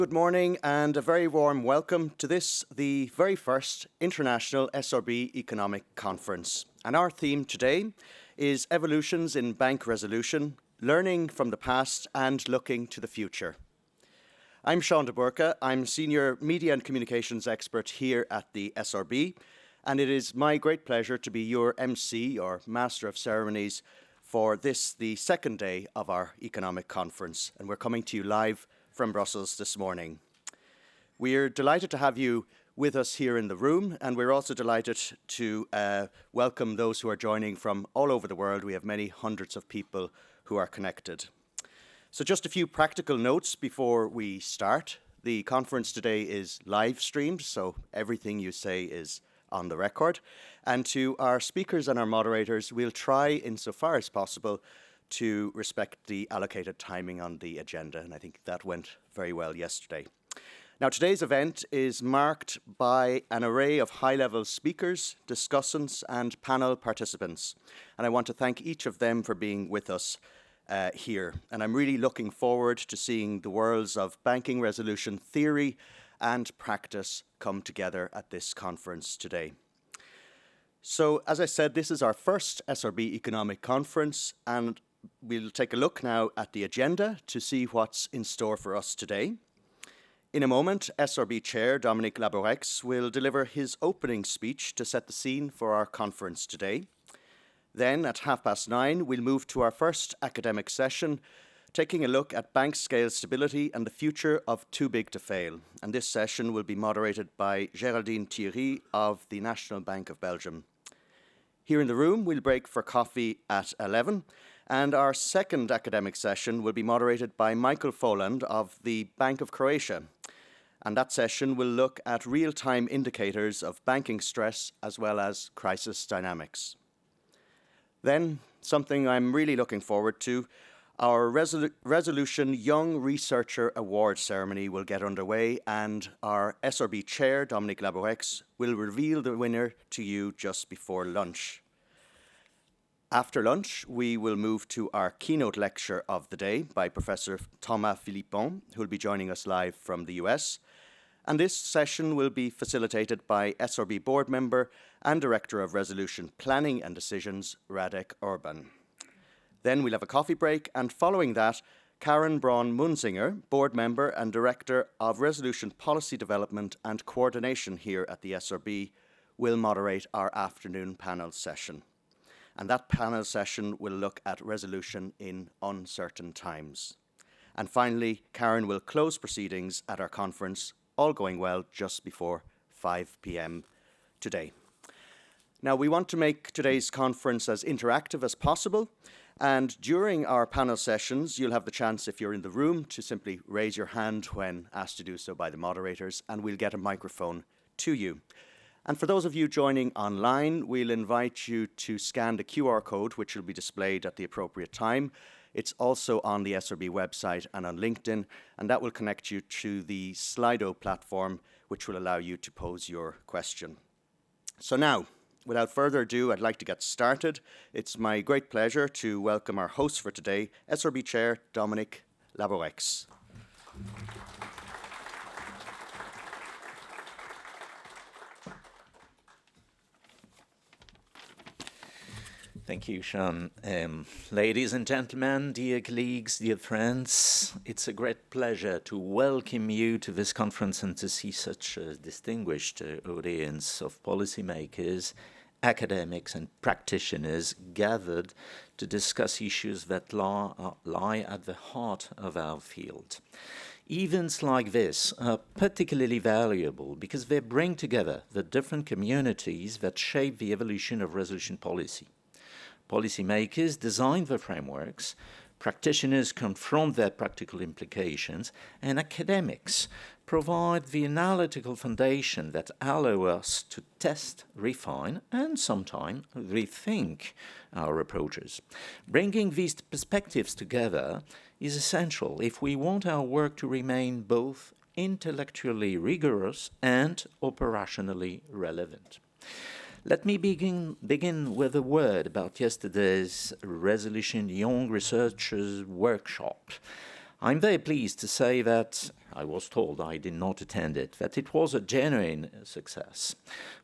Good morning and a very warm welcome to this, the very first International SRB Economic Conference. And our theme today is Evolutions in Bank Resolution, Learning from the Past and Looking to the Future. I'm Sean de Burke. I'm Senior Media and Communications Expert here at the SRB, and it is my great pleasure to be your MC, or Master of Ceremonies, for this, the second day of our Economic Conference. And we're coming to you live from Brussels this morning. We're delighted to have you with us here in the room, and we're also delighted to welcome those who are joining from all over the world. We have many hundreds of people who are connected. So just a few practical notes before we start. The conference today is live streamed, so everything you say is on the record. And to our speakers and our moderators, we'll try insofar as possible to respect the allocated timing on the agenda, and I think that went very well yesterday. Now, today's event is marked by an array of high-level speakers, discussants, and panel participants, and I want to thank each of them for being with us here. And I'm really looking forward to seeing the worlds of banking resolution theory and practice come together at this conference today. So, as I said, this is our first SRB Economic Conference, and we'll take a look now at the agenda to see what's in store for us today. In a moment, SRB Chair Dominique Laboureix will deliver his opening speech to set the scene for our conference today. Then, at 9:30, we'll move to our first academic session, taking a look at bank scale stability and the future of too big to fail. And this session will be moderated by Géraldine Thiry of the National Bank of Belgium. Here in the room, we'll break for coffee at 11. And our second academic session will be moderated by Michael Foland of the Bank of Croatia. And that session will look at real-time indicators of banking stress as well as crisis dynamics. Then, something I'm really looking forward to, our Resolution Young Researcher Award ceremony will get underway, and our SRB Chair, Dominique Laboureix, will reveal the winner to you just before lunch. After lunch, we will move to our keynote lecture of the day by Professor Thomas Philippon, who will be joining us live from the US. And this session will be facilitated by SRB board member and Director of Resolution Planning and Decisions, Radek Urban. Then we'll have a coffee break, and following that, Karen Braun-Munzinger, board member and Director of Resolution Policy Development and Coordination here at the SRB, will moderate our afternoon panel session. And that panel session will look at resolution in uncertain times. And finally, Karen will close proceedings at our conference, all going well, just before 5 p.m. today. Now, we want to make today's conference as interactive as possible, and during our panel sessions, you'll have the chance, if you're in the room, to simply raise your hand when asked to do so by the moderators, and we'll get a microphone to you. And for those of you joining online, we'll invite you to scan the QR code, which will be displayed at the appropriate time. It's also on the SRB website and on LinkedIn, and that will connect you to the Slido platform, which will allow you to pose your question. So now, without further ado, I'd like to get started. It's my great pleasure to welcome our host for today, SRB Chair Dominique Laboureix. Thank you, Sean. Ladies and gentlemen, dear colleagues, dear friends, it's a great pleasure to welcome you to this conference and to see such a distinguished audience of policymakers, academics and practitioners gathered to discuss issues that lie at the heart of our field. Events like this are particularly valuable because they bring together the different communities that shape the evolution of resolution policy. Policymakers design the frameworks, practitioners confront their practical implications, and academics provide the analytical foundation that allow us to test, refine, and sometimes rethink our approaches. Bringing these perspectives together is essential if we want our work to remain both intellectually rigorous and operationally relevant. Let me begin with a word about yesterday's Resolution Young Researchers Workshop. I'm very pleased to say that I was told, I did not attend it, that it was a genuine success.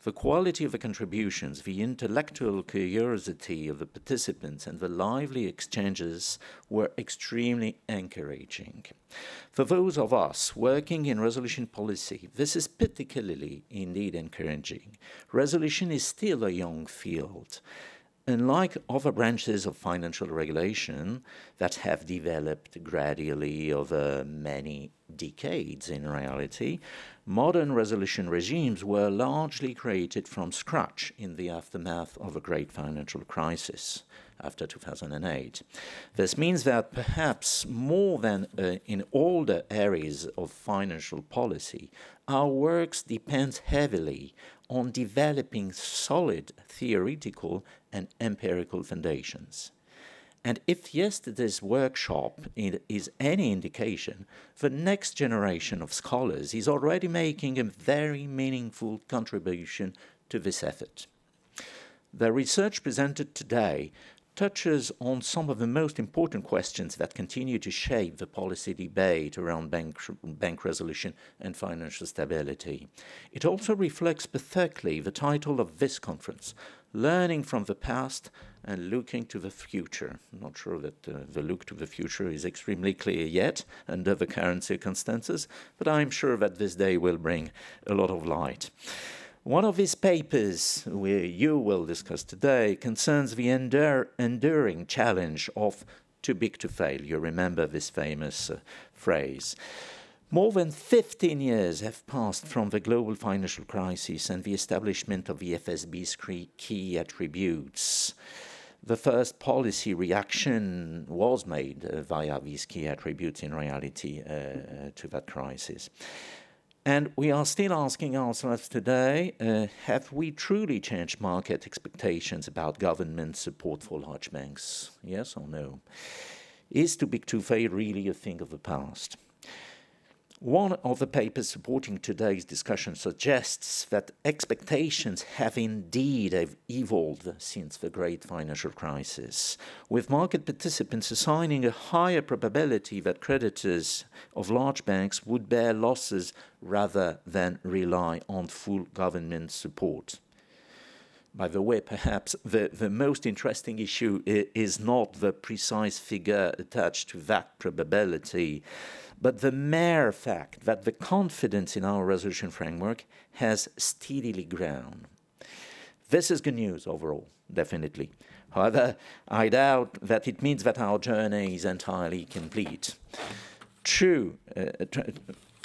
The quality of the contributions, the intellectual curiosity of the participants, and the lively exchanges were extremely encouraging. For those of us working in resolution policy, this is particularly indeed encouraging. Resolution is still a young field. Unlike other branches of financial regulation that have developed gradually over many decades in reality, modern resolution regimes were largely created from scratch in the aftermath of a great financial crisis after 2008. This means that perhaps more than in older areas of financial policy, our works depend heavily on developing solid theoretical and empirical foundations. And if yesterday's workshop is any indication, the next generation of scholars is already making a very meaningful contribution to this effort. The research presented today touches on some of the most important questions that continue to shape the policy debate around bank resolution and financial stability. It also reflects perfectly the title of this conference, Learning from the Past and Looking to the Future. I'm not sure that the look to the future is extremely clear yet under the current circumstances, but I'm sure that this day will bring a lot of light. One of his papers, you will discuss today, concerns the enduring challenge of too big to fail. You remember this famous phrase. More than 15 years have passed from the global financial crisis and the establishment of the FSB's key attributes. The first policy reaction was made via these key attributes in reality to that crisis. And we are still asking ourselves today, have we truly changed market expectations about government support for large banks? Yes or no? Is too big to fail really a thing of the past? One of the papers supporting today's discussion suggests that expectations have indeed evolved since the great financial crisis, with market participants assigning a higher probability that creditors of large banks would bear losses rather than rely on full government support. By the way, perhaps the most interesting issue is not the precise figure attached to that probability, but the mere fact that the confidence in our resolution framework has steadily grown. This is good news overall, definitely. However, I doubt that it means that our journey is entirely complete. True.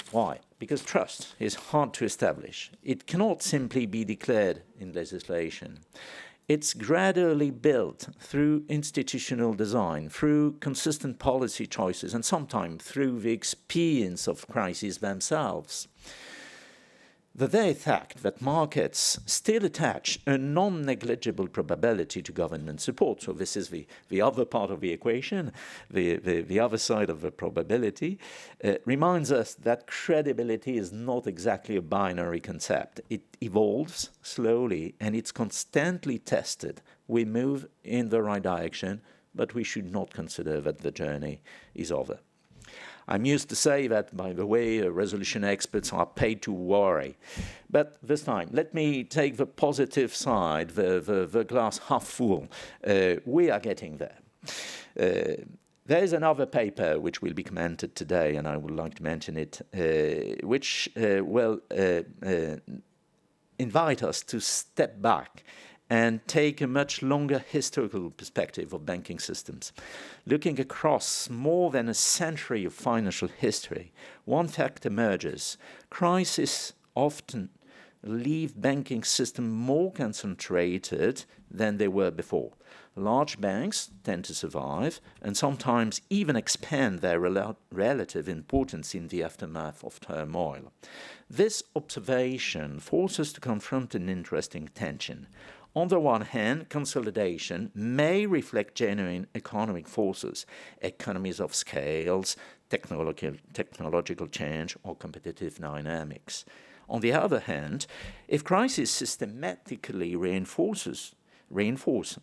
Why? Because trust is hard to establish. It cannot simply be declared in legislation. It's gradually built through institutional design, through consistent policy choices, and sometimes through the experience of crises themselves. The very fact that markets still attach a non-negligible probability to government support, so this is the other part of the equation, the other side of the probability, reminds us that credibility is not exactly a binary concept. It evolves slowly and it's constantly tested. We move in the right direction, but we should not consider that the journey is over. I'm used to say that, by the way, resolution experts are paid to worry. But this time, let me take the positive side, the glass half full. We are getting there. There is another paper which will be commented today, and I would like to mention it, which will invite us to step back and take a much longer historical perspective of banking systems. Looking across more than a century of financial history, one fact emerges. Crises often leave banking systems more concentrated than they were before. Large banks tend to survive and sometimes even expand their relative importance in the aftermath of turmoil. This observation forces us to confront an interesting tension. On the one hand, consolidation may reflect genuine economic forces, economies of scales, technological change, or competitive dynamics. On the other hand, if crisis systematically reinforces reinforce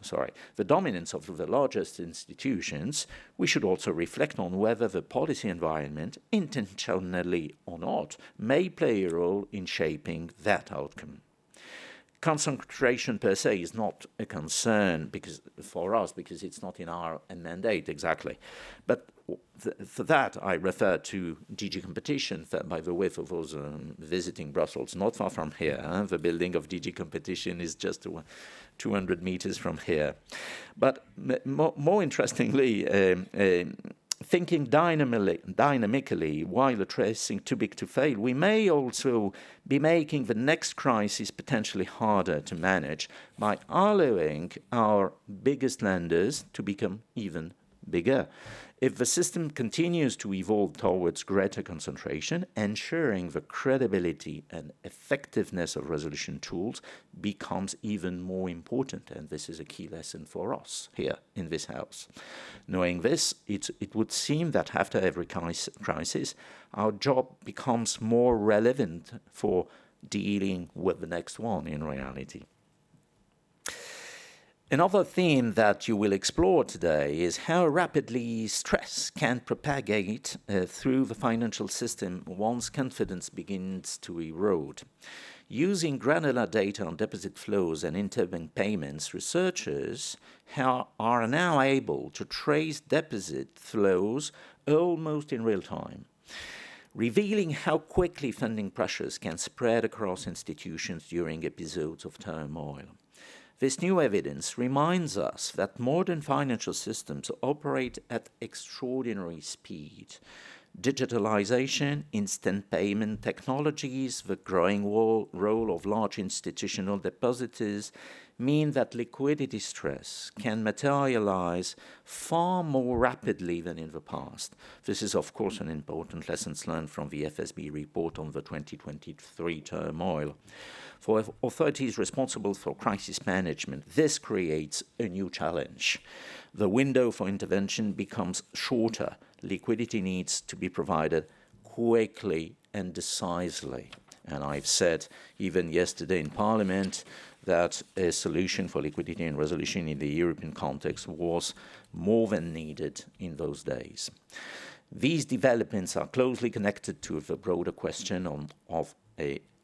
the dominance of the largest institutions, we should also reflect on whether the policy environment, intentionally or not, may play a role in shaping that outcome. Concentration per se is not a concern for us because it's not in our mandate exactly. But for that, I refer to DG Competition, by the way, for those visiting Brussels, not far from here. The building of DG Competition is just 200 meters from here. But more interestingly, thinking dynamically while addressing too big to fail, we may also be making the next crisis potentially harder to manage by allowing our biggest lenders to become even bigger. If the system continues to evolve towards greater concentration, ensuring the credibility and effectiveness of resolution tools becomes even more important, and this is a key lesson for us here in this House. Knowing this, it would seem that after every crisis, our job becomes more relevant for dealing with the next one in reality. Another theme that you will explore today is how rapidly stress can propagate through the financial system once confidence begins to erode. Using granular data on deposit flows and interbank payments, researchers are now able to trace deposit flows almost in real time, revealing how quickly funding pressures can spread across institutions during episodes of turmoil. This new evidence reminds us that modern financial systems operate at extraordinary speed. Digitalization, instant payment technologies, the growing role of large institutional depositors mean that liquidity stress can materialize far more rapidly than in the past. This is, of course, an important lesson learned from the FSB report on the 2023 turmoil. For authorities responsible for crisis management, this creates a new challenge. The window for intervention becomes shorter. Liquidity needs to be provided quickly and decisively. And I've said, even yesterday in Parliament, that a solution for liquidity and resolution in the European context was more than needed in those days. These developments are closely connected to the broader question of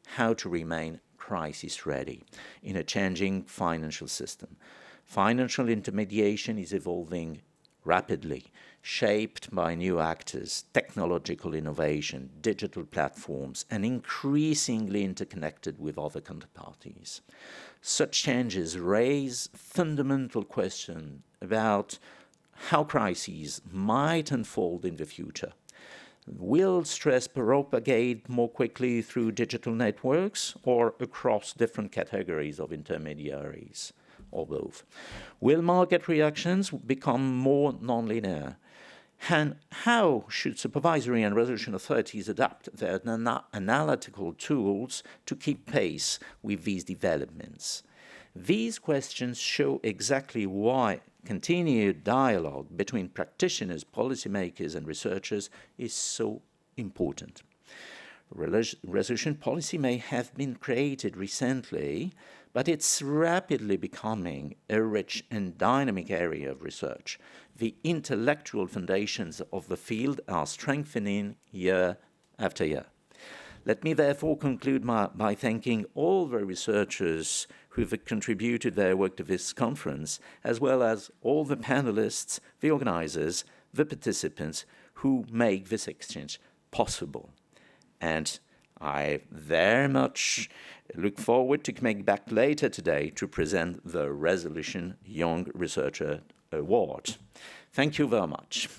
how to remain crisis ready in a changing financial system. Financial intermediation is evolving rapidly, shaped by new actors, technological innovation, digital platforms, and increasingly interconnected with other counterparties. Such changes raise fundamental questions about how crises might unfold in the future. Will stress propagate more quickly through digital networks or across different categories of intermediaries, or both? Will market reactions become more nonlinear? And how should supervisory and resolution authorities adapt their analytical tools to keep pace with these developments? These questions show exactly why continued dialogue between practitioners, policymakers, and researchers is so important. Resolution policy may have been created recently, but it's rapidly becoming a rich and dynamic area of research. The intellectual foundations of the field are strengthening year after year. Let me therefore conclude by thanking all the researchers who have contributed their work to this conference, as well as all the panelists, the organizers, the participants who make this exchange possible. And I very much look forward to coming back later today to present the Resolution Young Researcher Award. Thank you very much.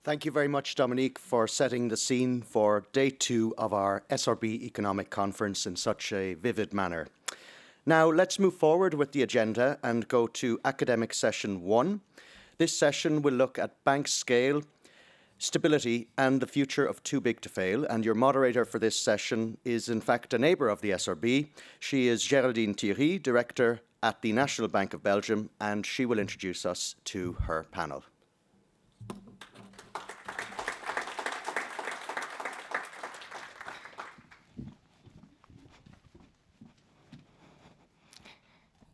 Thank you very much, Dominique, for setting the scene for day 2 of our SRB Economic Conference in such a vivid manner. Now, let's move forward with the agenda and go to academic session 1. This session will look at bank scale, stability, and the future of too big to fail. And your moderator for this session is, in fact, a neighbour of the SRB. She is Géraldine Thiry, Director at the National Bank of Belgium, and she will introduce us to her panel.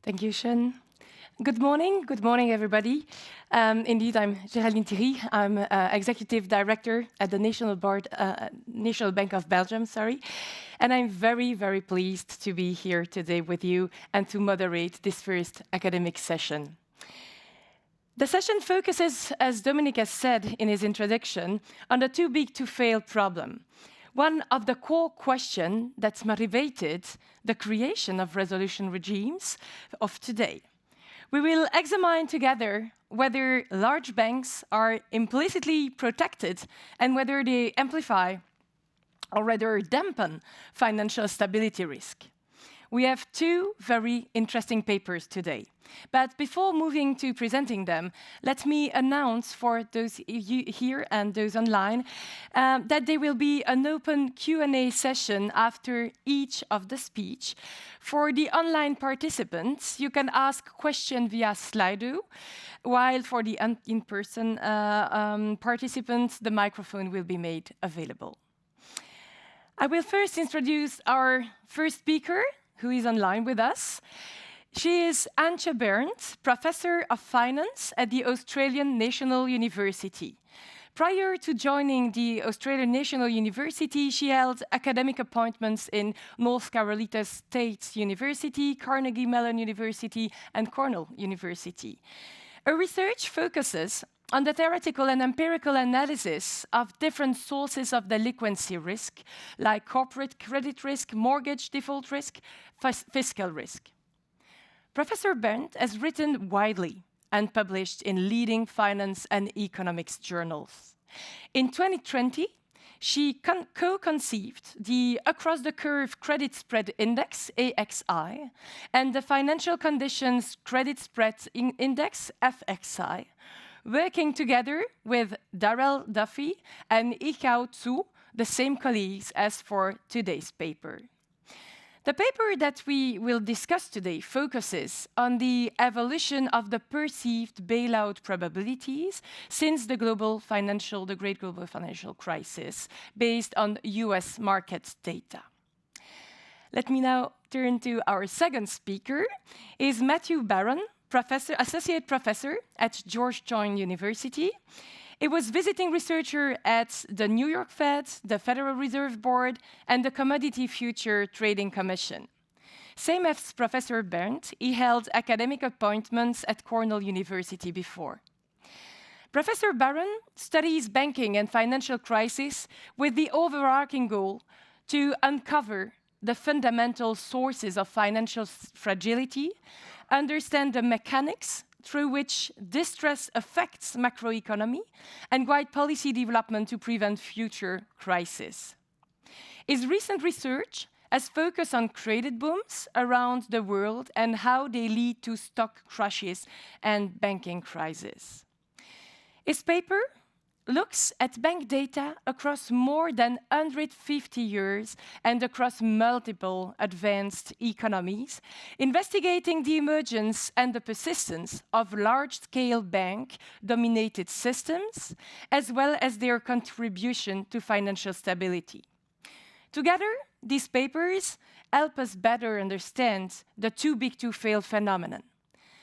Thank you, Sean. Good morning, everybody. Indeed, I'm Géraldine Thiry. I'm Executive Director at the National Bank of Belgium, and I'm very, very pleased to be here today with you and to moderate this first academic session. The session focuses, as Dominique has said in his introduction, on the too big to fail problem, one of the core questions that motivated the creation of resolution regimes of today. We will examine together whether large banks are implicitly protected and whether they amplify or rather dampen financial stability risk. We have two very interesting papers today. But before moving to presenting them, let me announce for those here and those online that there will be an open Q&A session after each of the speech. For the online participants, you can ask questions via Slido, while for the in-person participants, the microphone will be made available. I will first introduce our first speaker, who is online with us. She is Antje Berndt, Professor of Finance at the Australian National University. Prior to joining the Australian National University, she held academic appointments in North Carolina State University, Carnegie Mellon University, and Cornell University. Her research focuses on the theoretical and empirical analysis of different sources of delinquency risk, like corporate credit risk, mortgage default risk, fiscal risk. Professor Berndt has written widely and published in leading finance and economics journals. In 2020, she co-conceived the Across the Curve Credit Spread Index, AXI, and the Financial Conditions Credit Spread Index, FXI, working together with Darrell Duffy and Yichao Zhu, the same colleagues as for today's paper. The paper that we will discuss today focuses on the evolution of the perceived bailout probabilities since the Great Global Financial Crisis, based on US market data. Let me now turn to our second speaker, is Matthew Barron, Associate Professor at Georgetown University. He was visiting researcher at the New York Fed, the Federal Reserve Board, and the Commodity Future Trading Commission. Same as Professor Berndt, he held academic appointments at Cornell University before. Professor Barron studies banking and financial crisis with the overarching goal to uncover the fundamental sources of financial fragility, understand the mechanics through which distress affects macroeconomy, and guide policy development to prevent future crises. His recent research has focused on credit booms around the world and how they lead to stock crashes and banking crises. His paper looks at bank data across more than 150 years and across multiple advanced economies, investigating the emergence and the persistence of large-scale bank-dominated systems, as well as their contribution to financial stability. Together, these papers help us better understand the too big to fail phenomenon.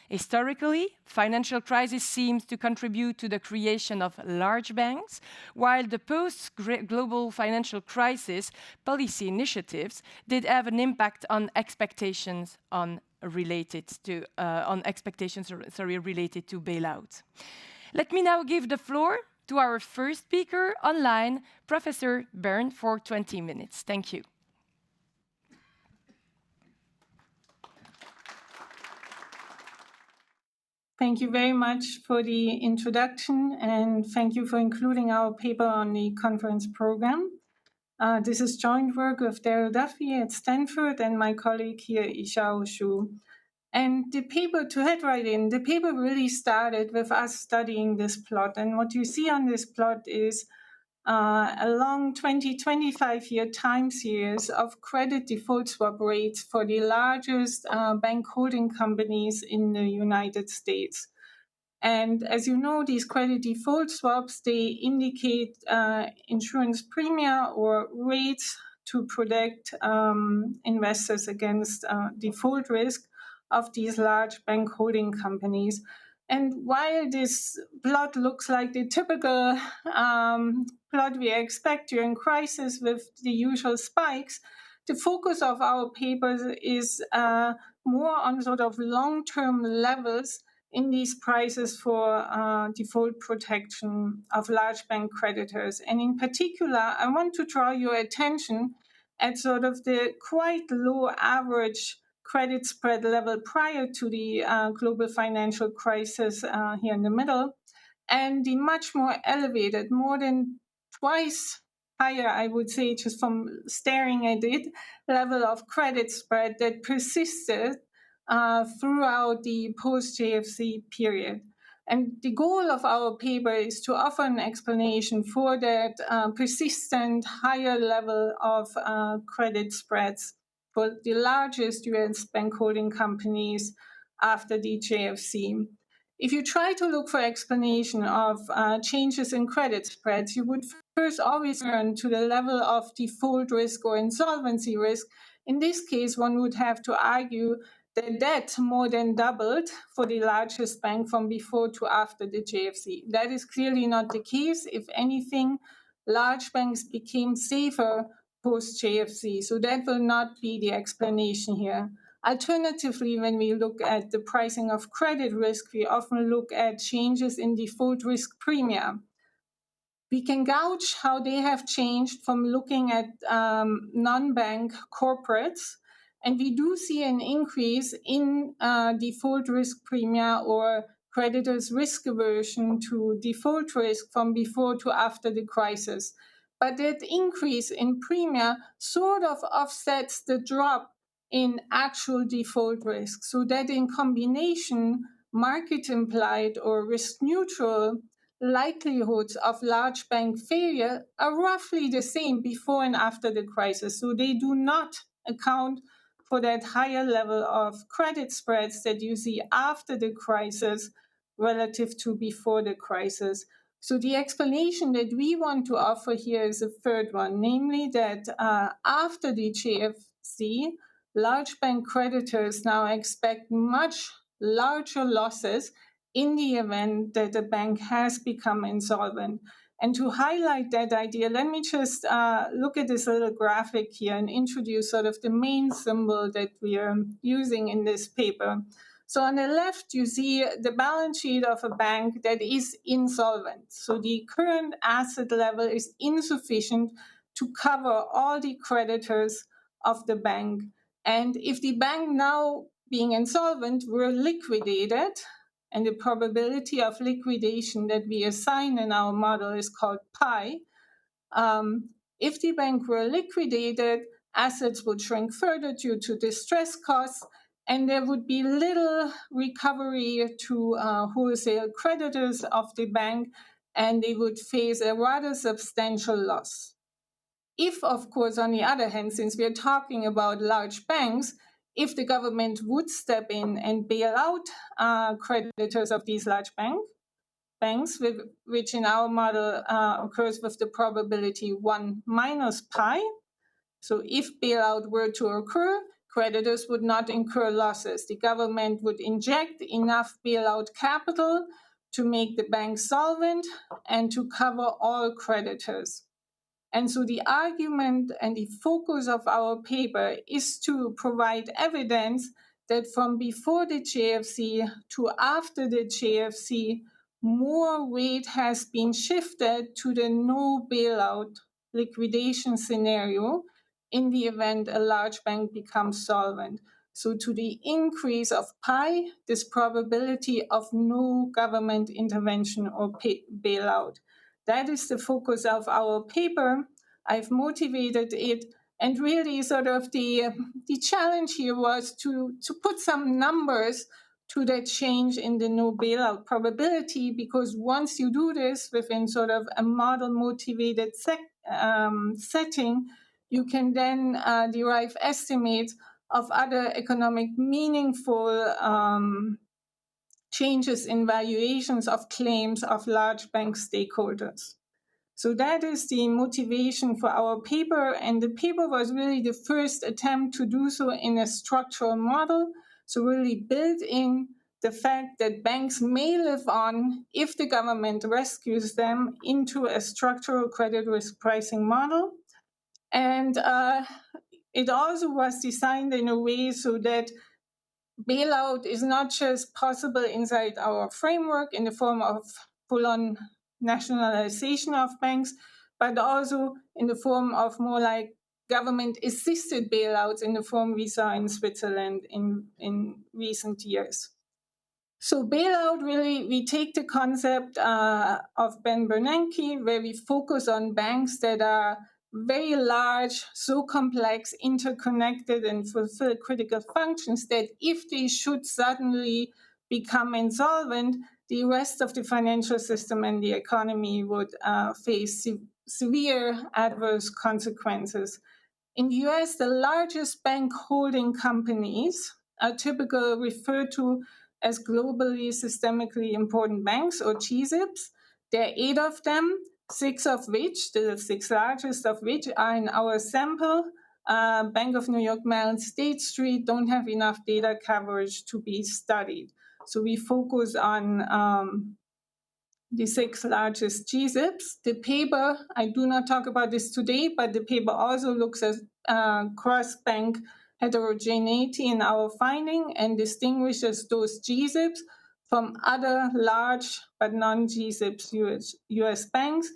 Historically, financial crisis seems to contribute to the creation of large banks, while the post-global financial crisis policy initiatives did have an impact on expectations related to bailout. Let me now give the floor to our first speaker online, Professor Berndt, for 20 minutes. Thank you. Thank you very much for the introduction, and thank you for including our paper on the conference program. This is joint work with Darrell Duffy at Stanford and my colleague here, Yichao Zhu. And the paper, to head right in, the paper really started with us studying this plot. And what you see on this plot is a long 25-year time series of credit default swap rates for the largest bank holding companies in the United States. And as you know, these credit default swaps, they indicate insurance premia or rates to protect investors against default risk of these large bank holding companies. And while this plot looks like the typical plot we expect during crisis with the usual spikes, the focus of our papers is more on sort of long-term levels in these prices for default protection of large bank creditors. And in particular, I want to draw your attention at sort of the quite low average credit spread level prior to the global financial crisis here in the middle, and the much more elevated, more than twice higher, I would say, just from staring at it, level of credit spread that persisted throughout the post-JFC period. And the goal of our paper is to offer an explanation for that persistent higher level of credit spreads for the largest US bank holding companies after the JFC. If you try to look for explanation of changes in credit spreads, you would first always turn to the level of default risk or insolvency risk. In this case, one would have to argue that debt more than doubled for the largest bank from before to after the JFC. That is clearly not the case. If anything, large banks became safer post-JFC. So that will not be the explanation here. Alternatively, when we look at the pricing of credit risk, we often look at changes in default risk premia. We can gauge how they have changed from looking at non-bank corporates. And we do see an increase in default risk premia or creditors' risk aversion to default risk from before to after the crisis. But that increase in premia sort of offsets the drop in actual default risk. So that in combination, market implied or risk neutral likelihoods of large bank failure are roughly the same before and after the crisis. So they do not account for that higher level of credit spreads that you see after the crisis relative to before the crisis. So the explanation that we want to offer here is a third one, namely that after the JFC, large bank creditors now expect much larger losses in the event that the bank has become insolvent. And to highlight that idea, let me just look at this little graphic here and introduce sort of the main symbol that we are using in this paper. So on the left, you see the balance sheet of a bank that is insolvent. So the current asset level is insufficient to cover all the creditors of the bank. And if the bank now being insolvent were liquidated, and the probability of liquidation that we assign in our model is called pi. If the bank were liquidated, assets would shrink further due to distress costs, and there would be little recovery to wholesale creditors of the bank, and they would face a rather substantial loss. If, of course, on the other hand, since we are talking about large banks, if the government would step in and bail out creditors of these large banks, which in our model occurs with the probability 1 minus pi. So if bailout were to occur, creditors would not incur losses. The government would inject enough bailout capital to make the bank solvent and to cover all creditors. And so the argument and the focus of our paper is to provide evidence that from before the JFC to after the JFC, more weight has been shifted to the no bailout liquidation scenario in the event a large bank becomes solvent. So to the increase of pi, this probability of no government intervention or bailout. That is the focus of our paper. I've motivated it. And really sort of the challenge here was to put some numbers to that change in the no bailout probability, because once you do this within sort of a model motivated setting, you can then derive estimates of other economic meaningful changes in valuations of claims of large bank stakeholders. So that is the motivation for our paper, and the paper was really the first attempt to do so in a structural model So really build in the fact that banks may live on if the government rescues them into a structural credit risk pricing model. And it also was designed in a way so that bailout is not just possible inside our framework in the form of full-on nationalization of banks, but also in the form of more like government-assisted bailouts in the form we saw in Switzerland in recent years. So bailout, really, we take the concept of Berndt, where we focus on banks that are very large, so complex, interconnected, and fulfill critical functions that if they should suddenly become insolvent, the rest of the financial system and the economy would face severe adverse consequences. In the US, the largest bank holding companies are typically referred to as globally systemically important banks, or GSIBs. There are 8 of them, 6 of which, the 6 largest of which, are in our sample. Bank of New York, Mellon, State Street don't have enough data coverage to be studied. So we focus on the 6 largest GSIBs. The paper, I do not talk about this today, but the paper also looks at cross-bank heterogeneity in our finding and distinguishes those GSIBs from other large but non-GSIBs US banks.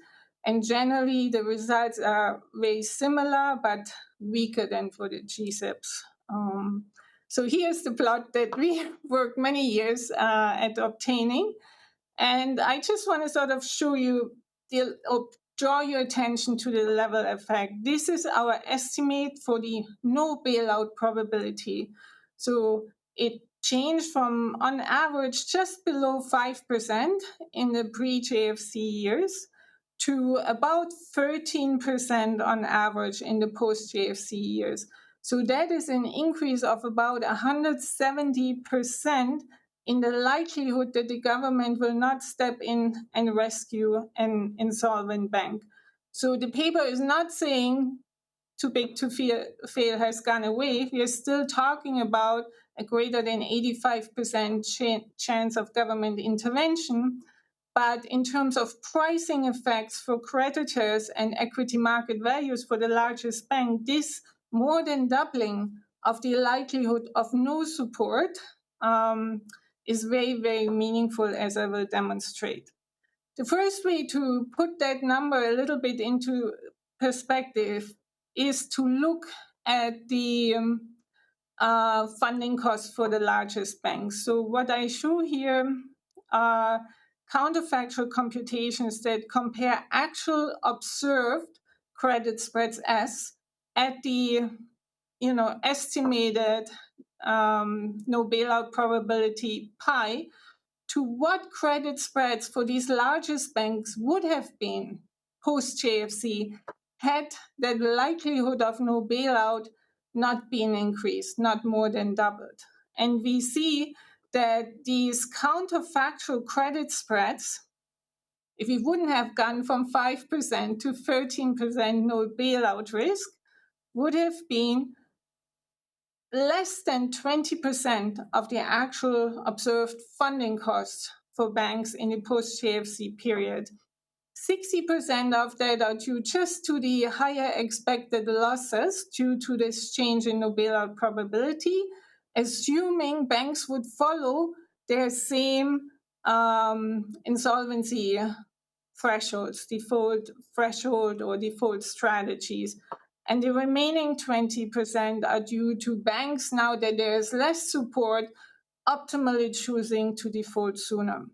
And generally, the results are very similar, but weaker than for the GSIBs. So here's the plot that we worked many years at obtaining. And I just want to sort of show you, draw your attention to the level effect. This is our estimate for the no bailout probability. So it changed from, on average, just below 5% in the pre-JFC years to about 13% on average in the post-JFC years. So that is an increase of about 170% in the likelihood that the government will not step in and rescue an insolvent bank. So the paper is not saying too big to fail has gone away. We are still talking about a greater than 85% chance of government intervention. But in terms of pricing effects for creditors and equity market values for the largest bank, this more than doubling of the likelihood of no support is very, very meaningful, as I will demonstrate. The first way to put that number a little bit into perspective is to look at the funding costs for the largest banks. So what I show here are counterfactual computations that compare actual observed credit spreads S at the estimated no bailout probability pi to what credit spreads for these largest banks would have been post-JFC had the likelihood of no bailout not been increased, not more than doubled. And we see that these counterfactual credit spreads, if we wouldn't have gone from 5% to 13% no bailout risk, would have been less than 20% of the actual observed funding costs for banks in the post-JFC period. 60% of that are due just to the higher expected losses due to this change in no bailout probability, assuming banks would follow their same insolvency thresholds, default threshold or default strategies. And the remaining 20% are due to banks, now that there is less support, optimally choosing to default sooner.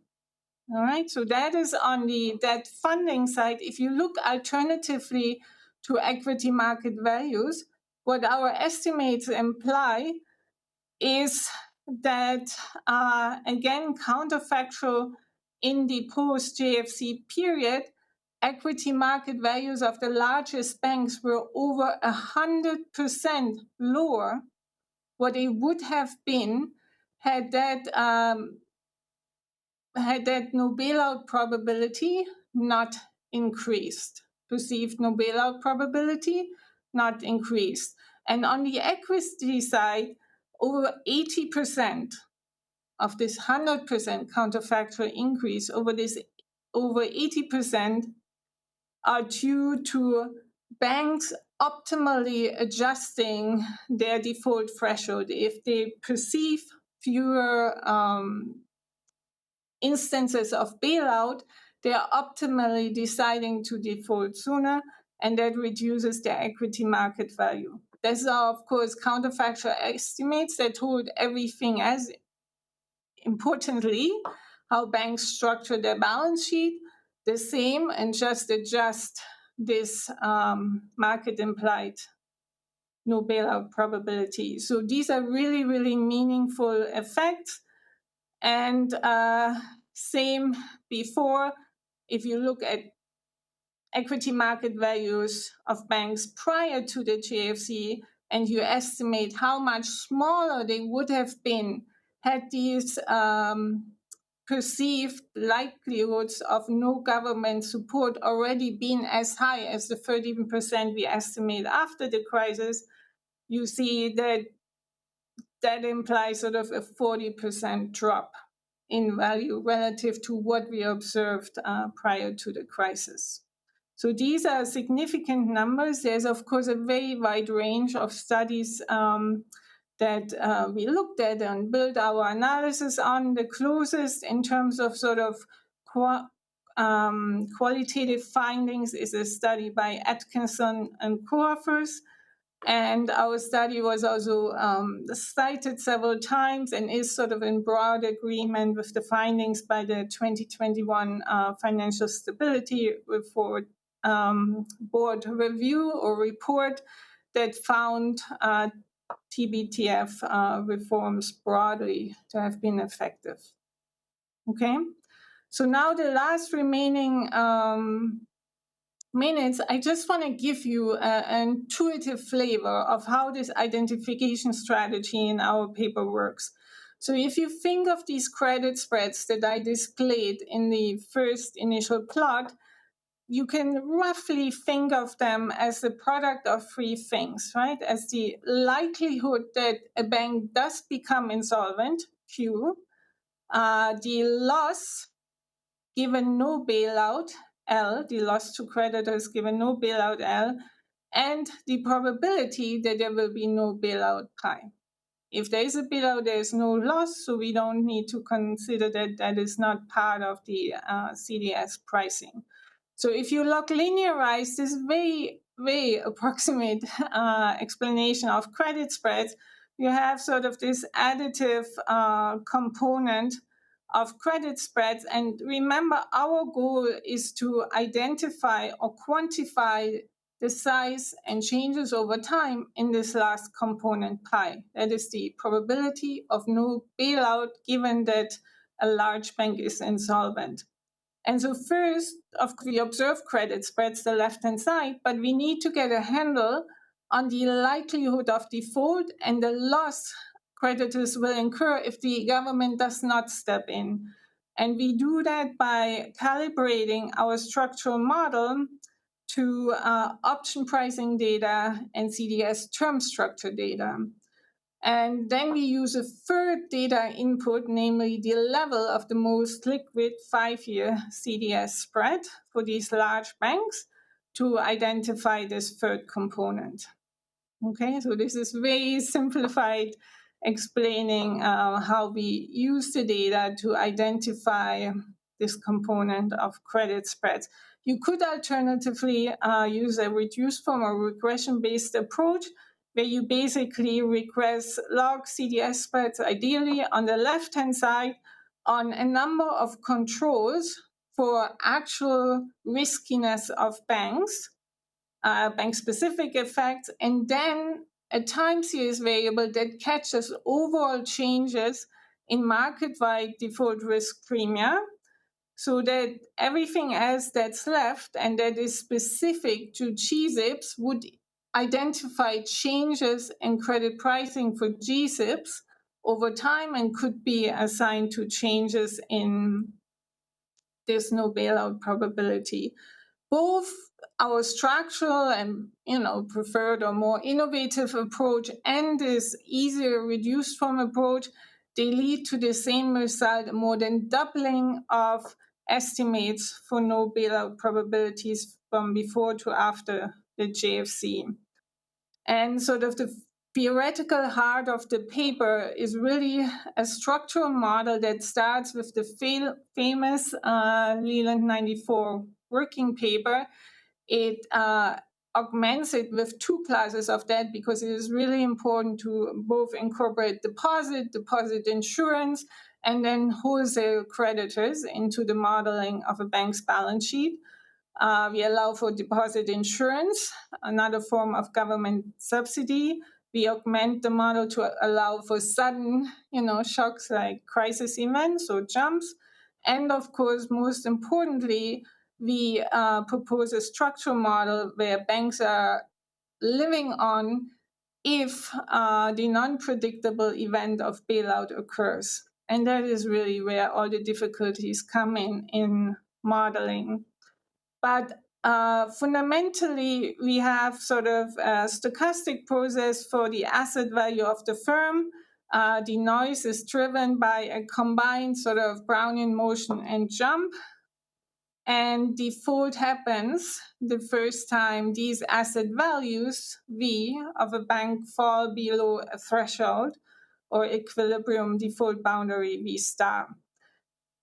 All right, so that is on that funding side. If you look alternatively to equity market values, what our estimates imply is that, again, counterfactual in the post-JFC period, equity market values of the largest banks were over 100% lower what they would have been had that no bailout probability not increased, perceived no bailout probability not increased. And on the equity side, over 80% of this 100% counterfactual increase, over 80% are due to banks optimally adjusting their default threshold. If they perceive fewer instances of bailout, they are optimally deciding to default sooner, and that reduces their equity market value. These are, of course, counterfactual estimates that hold everything as importantly how banks structure their balance sheet the same and just adjust this market implied no bailout probability. So these are really, really meaningful effects. And same before, if you look at equity market values of banks prior to the GFC, and you estimate how much smaller they would have been had these perceived likelihoods of no government support already been as high as the 13% we estimate after the crisis, you see that that implies sort of a 40% drop in value relative to what we observed prior to the crisis. So these are significant numbers. There's, of course, a very wide range of studies that we looked at and built our analysis on. The closest in terms of sort of qualitative findings is a study by Atkinson and co-authors. And our study was also cited several times and is sort of in broad agreement with the findings by the 2021 Financial Stability Report Board review or report that found TBTF reforms broadly to have been effective. Okay, so now the last remaining minutes, I just want to give you an intuitive flavor of how this identification strategy in our paper works. So if you think of these credit spreads that I displayed in the first initial plot, you can roughly think of them as the product of three things, right? As the likelihood that a bank does become insolvent, Q, the loss given no bailout, L, the loss to creditors given no bailout, L, and the probability that there will be no bailout, pi. If there is a bailout, there is no loss, so we don't need to consider that that is not part of the CDS pricing. So if you log linearize this very approximate explanation of credit spreads, you have sort of this additive component of credit spreads. And remember, our goal is to identify or quantify the size and changes over time in this last component pi. That is the probability of no bailout given that a large bank is insolvent. And so first, we observe credit spreads, the left-hand side, but we need to get a handle on the likelihood of default and the loss creditors will incur if the government does not step in. And we do that by calibrating our structural model to option pricing data and CDS term structure data. And then we use a third data input, namely the level of the most liquid 5-year CDS spread for these large banks to identify this third component. Okay, so this is very simplified explaining how we use the data to identify this component of credit spreads. You could alternatively use a reduced form or regression-based approach, where you basically regress log CDS spreads, ideally on the left-hand side, on a number of controls for actual riskiness of banks, bank-specific effects, and then a time series variable that catches overall changes in market-wide default risk premia, so that everything else that's left and that is specific to GSIBs would identify changes in credit pricing for GSIBs over time and could be assigned to changes in this no bailout probability. both our structural and preferred or more innovative approach and this easier reduced form approach, they lead to the same result, more than doubling of estimates for no bailout probabilities from before to after the GFC. And sort of the theoretical heart of the paper is really a structural model that starts with the famous Leland 94 working paper. It augments it with two classes of that because it is really important to both incorporate deposit insurance, and then wholesale creditors into the modeling of a bank's balance sheet. We allow for deposit insurance, another form of government subsidy. We augment the model to allow for sudden, shocks like crisis events or jumps. And of course, most importantly, we propose a structural model where banks are living on if the non-predictable event of bailout occurs. And that is really where all the difficulties come in modeling. But fundamentally, we have sort of a stochastic process for the asset value of the firm. The noise is driven by a combined sort of Brownian motion and jump. And default happens the first time these asset values, V, of a bank fall below a threshold or equilibrium default boundary V star.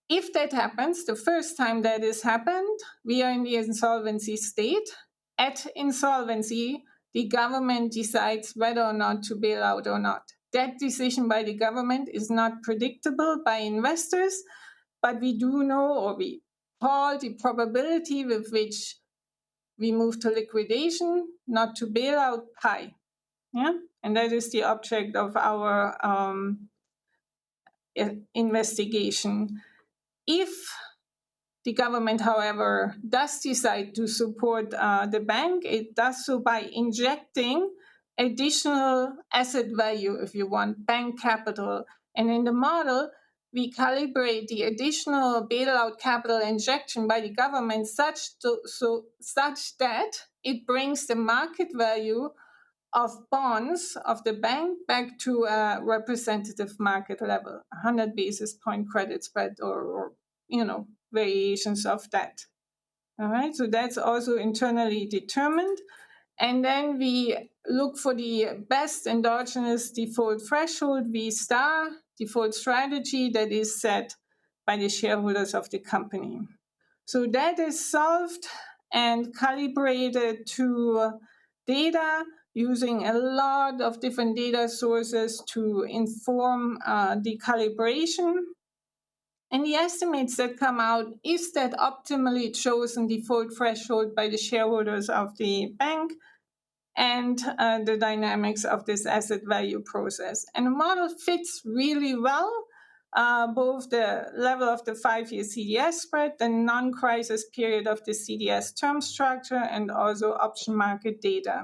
If that happens, the first time that has happened, we are in the insolvency state. At insolvency, the government decides whether or not to bail out or not. That decision by the government is not predictable by investors, but we do know, or we call the probability with which we move to liquidation, not to bail out, high. Yeah? And that is the object of our investigation. If the government, however, does decide to support the bank, it does so by injecting additional asset value, if you want, bank capital. And in the model, we calibrate the additional bailout capital injection by the government such that it brings the market value of bonds of the bank back to a representative market level, 100 basis point credit spread or variations of that. All right, so that's also internally determined. And then we look for the best endogenous default threshold, V star, default strategy that is set by the shareholders of the company. So that is solved and calibrated to data using a lot of different data sources to inform the calibration. And the estimates that come out is that optimally chosen default threshold by the shareholders of the bank and the dynamics of this asset value process. And the model fits really well, both the level of the 5-year CDS spread, the non-crisis period of the CDS term structure, and also option market data.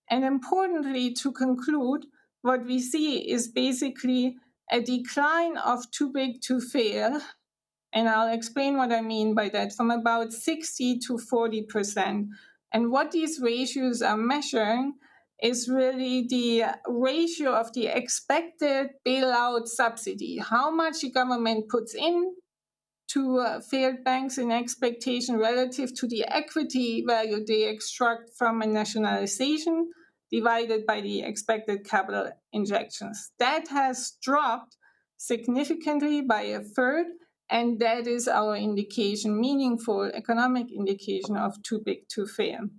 And importantly, to conclude, what we see is basically a decline of too big to fail. And I'll explain what I mean by that, from about 60 to 40%. And what these ratios are measuring is really the ratio of the expected bailout subsidy, how much the government puts in to failed banks in expectation relative to the equity value they extract from a nationalization divided by the expected capital injections. That has dropped significantly by a third, and that is our indication, meaningful economic indication of too big to fail.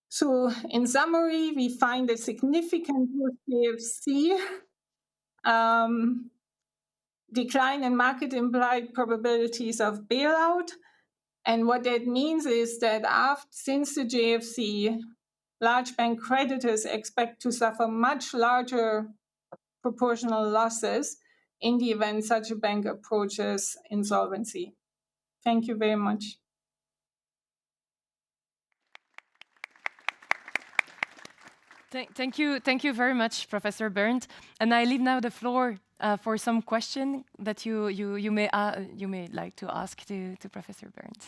So in summary, we find a significant CFC decline in market implied probabilities of bailout. And what that means is that since the GFC, large bank creditors expect to suffer much larger proportional losses in the event such a bank approaches insolvency. Thank you very much. Thank you very much, Professor Berndt. And I leave now the floor for some question that you may like to ask to Professor Berndt.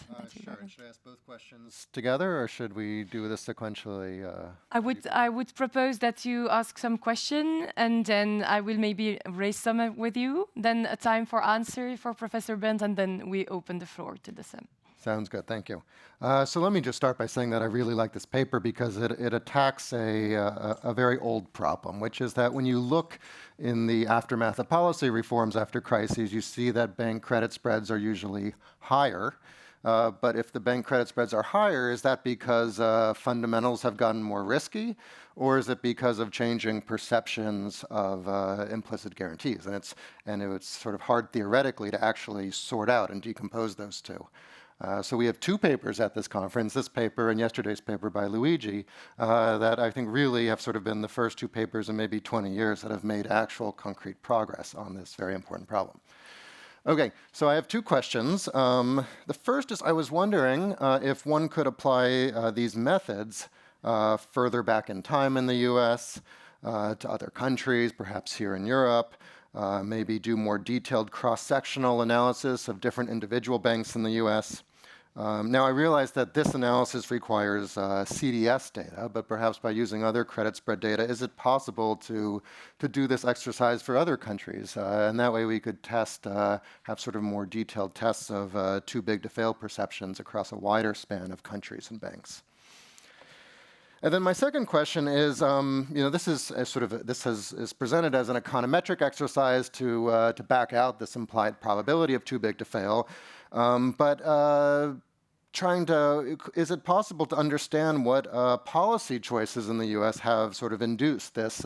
Sure. Should I ask both questions together, or should we do this sequentially? I would propose that you ask some question, and then I will maybe raise some with you. Then a time for answer for Professor Berndt, and then we open the floor to the SEM. Sounds good, thank you. So let me just start by saying that I really like this paper because it attacks a very old problem, which is that when you look in the aftermath of policy reforms after crises, you see that bank credit spreads are usually higher. But if the bank credit spreads are higher, is that because fundamentals have gotten more risky, or is it because of changing perceptions of implicit guarantees? And it's sort of hard theoretically to actually sort out and decompose those two. So we have two papers at this conference, this paper and yesterday's paper by Luigi, that I think really have sort of been the first two papers in maybe 20 years that have made actual concrete progress on this very important problem. Okay, so I have two questions. The first is I was wondering if one could apply these methods further back in time in the US, to other countries, perhaps here in Europe, maybe do more detailed cross-sectional analysis of different individual banks in the US. Now, I realize that this analysis requires CDS data, but perhaps by using other credit spread data, is it possible to do this exercise for other countries? And that way we could test, have sort of more detailed tests of too big to fail perceptions across a wider span of countries and banks. And then my second question is, this is is presented as an econometric exercise to back out this implied probability of too big to fail. Is it possible to understand what policy choices in the U.S. have sort of induced this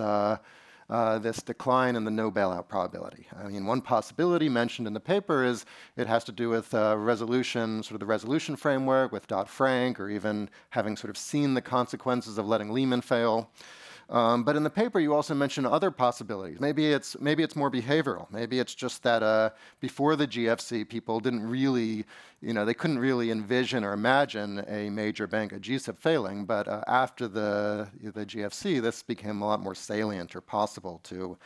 this decline in the no bailout probability? I mean, one possibility mentioned in the paper is it has to do with resolution, sort of the resolution framework with Dodd-Frank, or even having sort of seen the consequences of letting Lehman fail. But in the paper, you also mention other possibilities. Maybe it's more behavioral. Maybe it's just that before the GFC, people didn't really, they couldn't really envision or imagine a major bank, a GSIB, failing. But after the GFC, this became a lot more salient or possible to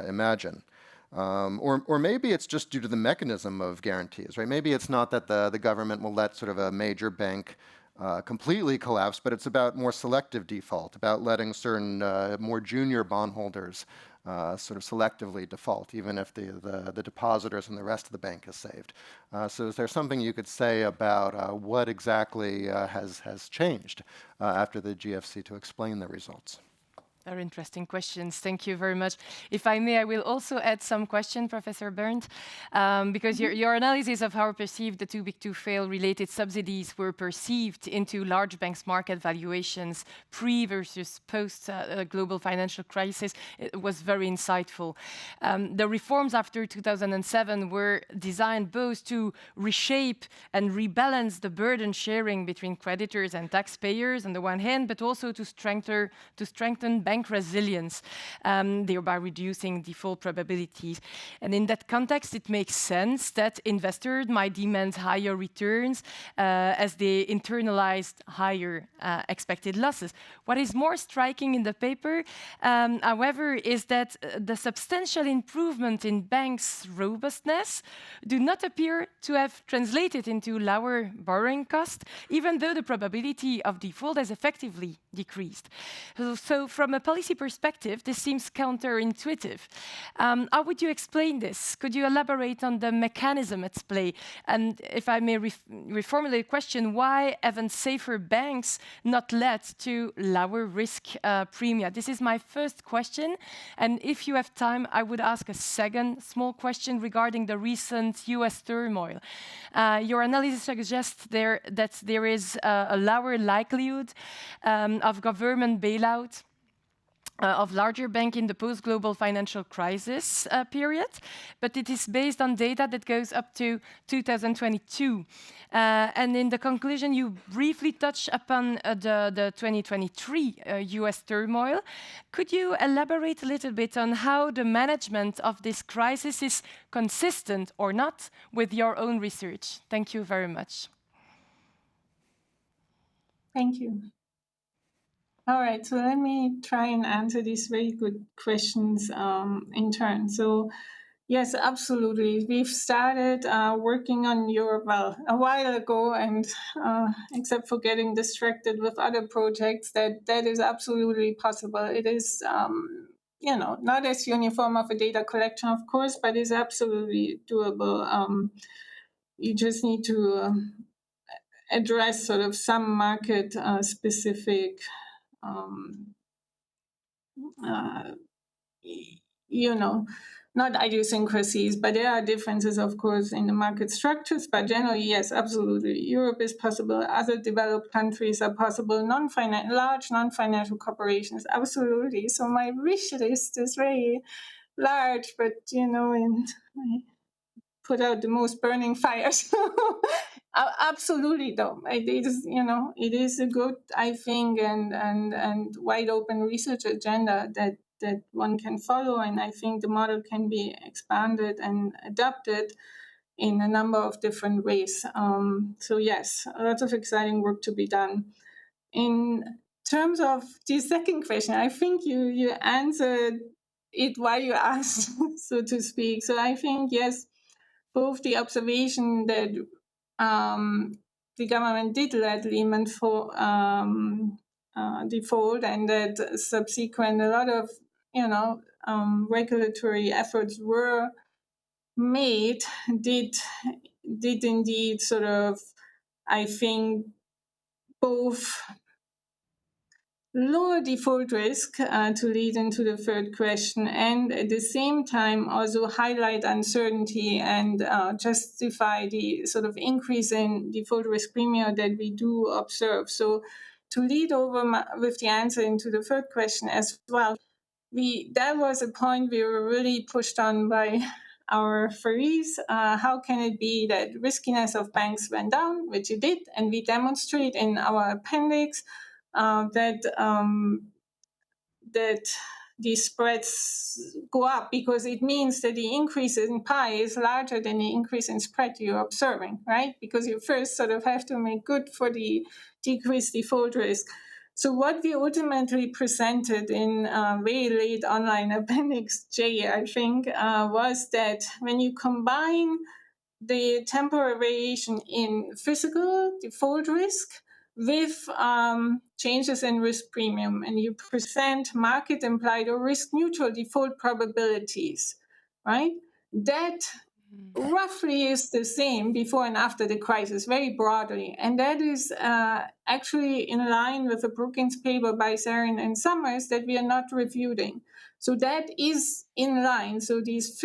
imagine. Or maybe it's just due to the mechanism of guarantees, right? Maybe it's not that the government will let sort of a major bank completely collapse, but it's about more selective default, about letting certain more junior bondholders sort of selectively default, even if the depositors and the rest of the bank is saved. So is there something you could say about what exactly has changed after the GFC to explain the results? Very interesting questions. Thank you very much. If I may, I will also add some question, Professor Berndt, because your analysis of how perceived the too big to fail related subsidies were perceived into large banks' market valuations pre versus post global financial crisis was very insightful. The reforms after 2007 were designed both to reshape and rebalance the burden sharing between creditors and taxpayers on the one hand, but also to strengthen bank resilience, thereby reducing default probabilities. And in that context, it makes sense that investors might demand higher returns as they internalized higher expected losses. What is more striking in the paper, however, is that the substantial improvement in banks' robustness do not appear to have translated into lower borrowing costs, even though the probability of default has effectively decreased. So from a policy perspective, this seems counterintuitive. How would you explain this? Could you elaborate on the mechanism at play? And if I may reformulate the question, why haven't safer banks not led to lower risk premia? This is my first question. And if you have time, I would ask a second small question regarding the recent US turmoil. Your analysis suggests that there is a lower likelihood of government bailout of larger bank in the post-global financial crisis period, but it is based on data that goes up to 2022. And in the conclusion, you briefly touch upon the 2023 US turmoil. Could you elaborate a little bit on how the management of this crisis is consistent or not with your own research? Thank you very much. Thank you. All right, so let me try and answer these very good questions in turn. So, yes, absolutely. We've started working on Europe, well, a while ago, and except for getting distracted with other projects, that is absolutely possible. It is, not as uniform of a data collection, of course, but is absolutely doable. You just need to address sort of some market specific not idiosyncrasies, but there are differences, of course, in the market structures. But generally, yes, absolutely. Europe is possible. Other developed countries are possible. Large non-financial corporations, absolutely. So my wish list is very large, but and I put out the most burning fires. Absolutely, though it is a good, I think, and wide open research agenda that one can follow, and I think the model can be expanded and adapted in a number of different ways. So yes, lots of exciting work to be done. In terms of the second question, I think you answered it while you asked, so to speak. So I think yes, both the observation that the government did let Lehman default, and that subsequent a lot of regulatory efforts were made did indeed sort of, I think, both lower default risk to lead into the third question, and at the same time also highlight uncertainty and justify the sort of increase in default risk premium that we do observe. So to lead over with the answer into the third question as well, that was a point we were really pushed on by our FREs. How can it be that riskiness of banks went down, which it did, and we demonstrate in our appendix that these spreads go up, because it means that the increase in pi is larger than the increase in spread you're observing, right? Because you first sort of have to make good for the decreased default risk. So what we ultimately presented in very late online appendix J, I think, was that when you combine the temporary variation in physical default risk with changes in risk premium, and you present market implied or risk neutral default probabilities, right? That roughly is the same before and after the crisis, very broadly. And that is actually in line with a Brookings paper by Sarin and Summers that we are not refuting. So that is in line. So these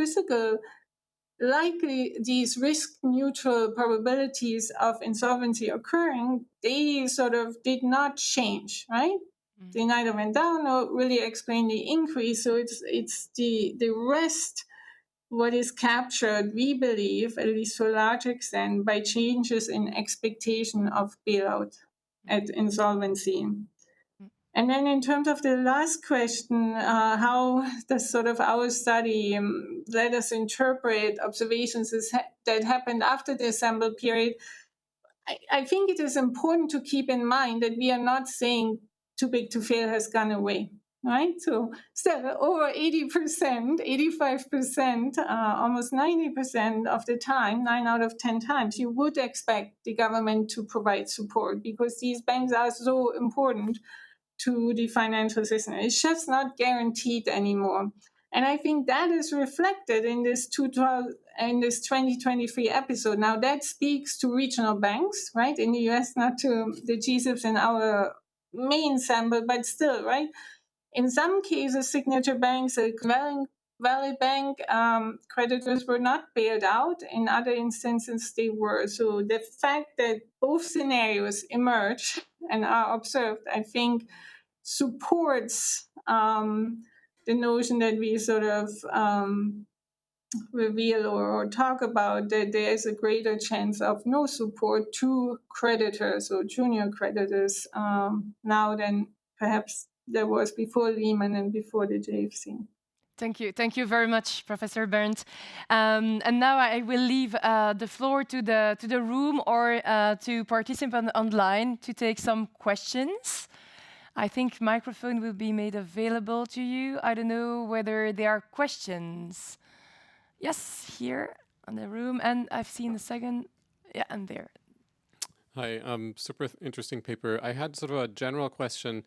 these risk neutral probabilities of insolvency occurring, they sort of did not change, right? They neither went down or really explain the increase. So it's the rest what is captured, we believe, at least to a large extent, by changes in expectation of bailout at insolvency. And then in terms of the last question, how does sort of our study let us interpret observations that happened after the assembled period, I think it is important to keep in mind that we are not saying too big to fail has gone away, right? So still over 80%, 85%, almost 90% of the time, 9 out of 10 times, you would expect the government to provide support because these banks are so important to the financial system. It's just not guaranteed anymore. And I think that is reflected in this 2023 episode. Now, that speaks to regional banks, right? In the US, not to the GSIBs in our main sample, but still, right? In some cases, signature banks, like Valley Bank, creditors were not bailed out. In other instances, they were. So the fact that both scenarios emerge and are observed, I think, supports the notion that we sort of reveal or talk about that there is a greater chance of no support to creditors or junior creditors now than perhaps there was before Lehman and before the JFC. Thank you. Thank you very much, Professor Berndt. And now I will leave the floor to the room or to participants online to take some questions. I think microphone will be made available to you. I don't know whether there are questions. Yes, here in the room, and I've seen the second. Yeah, and there. Hi, super interesting paper. I had sort of a general question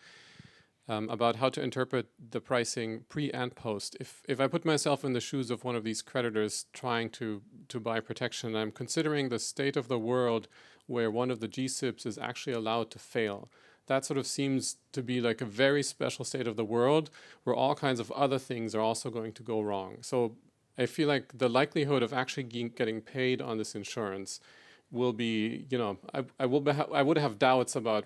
about how to interpret the pricing pre and post. If I put myself in the shoes of one of these creditors trying to buy protection, I'm considering the state of the world where one of the GSIBs is actually allowed to fail. That sort of seems to be like a very special state of the world where all kinds of other things are also going to go wrong. So I feel like the likelihood of actually getting paid on this insurance will be, I would have doubts about,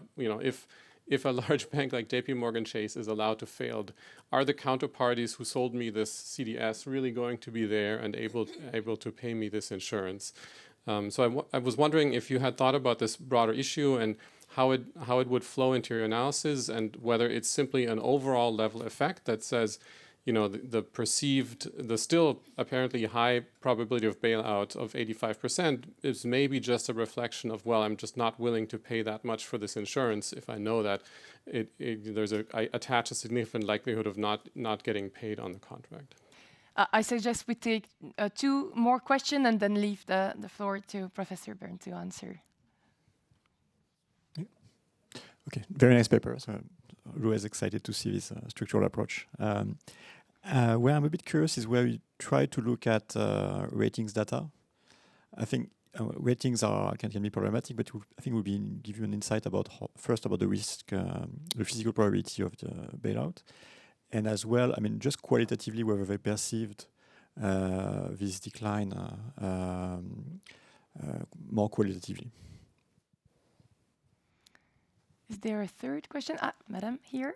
if a large bank like JP Morgan Chase is allowed to fail, are the counterparties who sold me this CDS really going to be there and able to pay me this insurance? So I was wondering if you had thought about this broader issue and how it would flow into your analysis, and whether it's simply an overall level effect that says, the still apparently high probability of bailout of 85% is maybe just a reflection of, well, I'm just not willing to pay that much for this insurance if I know that I attach a significant likelihood of not getting paid on the contract. I suggest we take 2 more questions and then leave the floor to Professor Berndt to answer. Okay, very nice paper. So always excited to see this structural approach. Where I'm a bit curious is where we try to look at ratings data. I think ratings can be problematic, but I think we'll give you an insight about about the risk, the physical probability of the bailout, and as well, just qualitatively whether they perceived this decline more qualitatively. Is there a third question? Madam, here.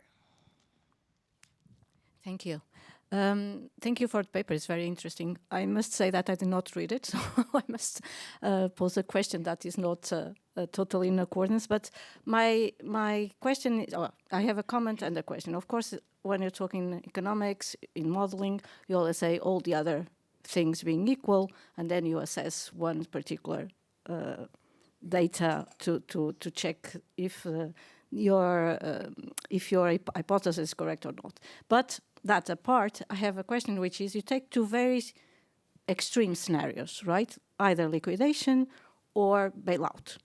Thank you. Thank you for the paper. It's very interesting. I must say that I did not read it, so I must pose a question that is not totally in accordance. But my question is, I have a comment and a question. Of course, when you're talking economics, in modeling, you always say all the other things being equal, and then you assess one particular data to check if your hypothesis is correct or not. But that apart, I have a question, which is, you take 2 very extreme scenarios, right? Either liquidation or bailout.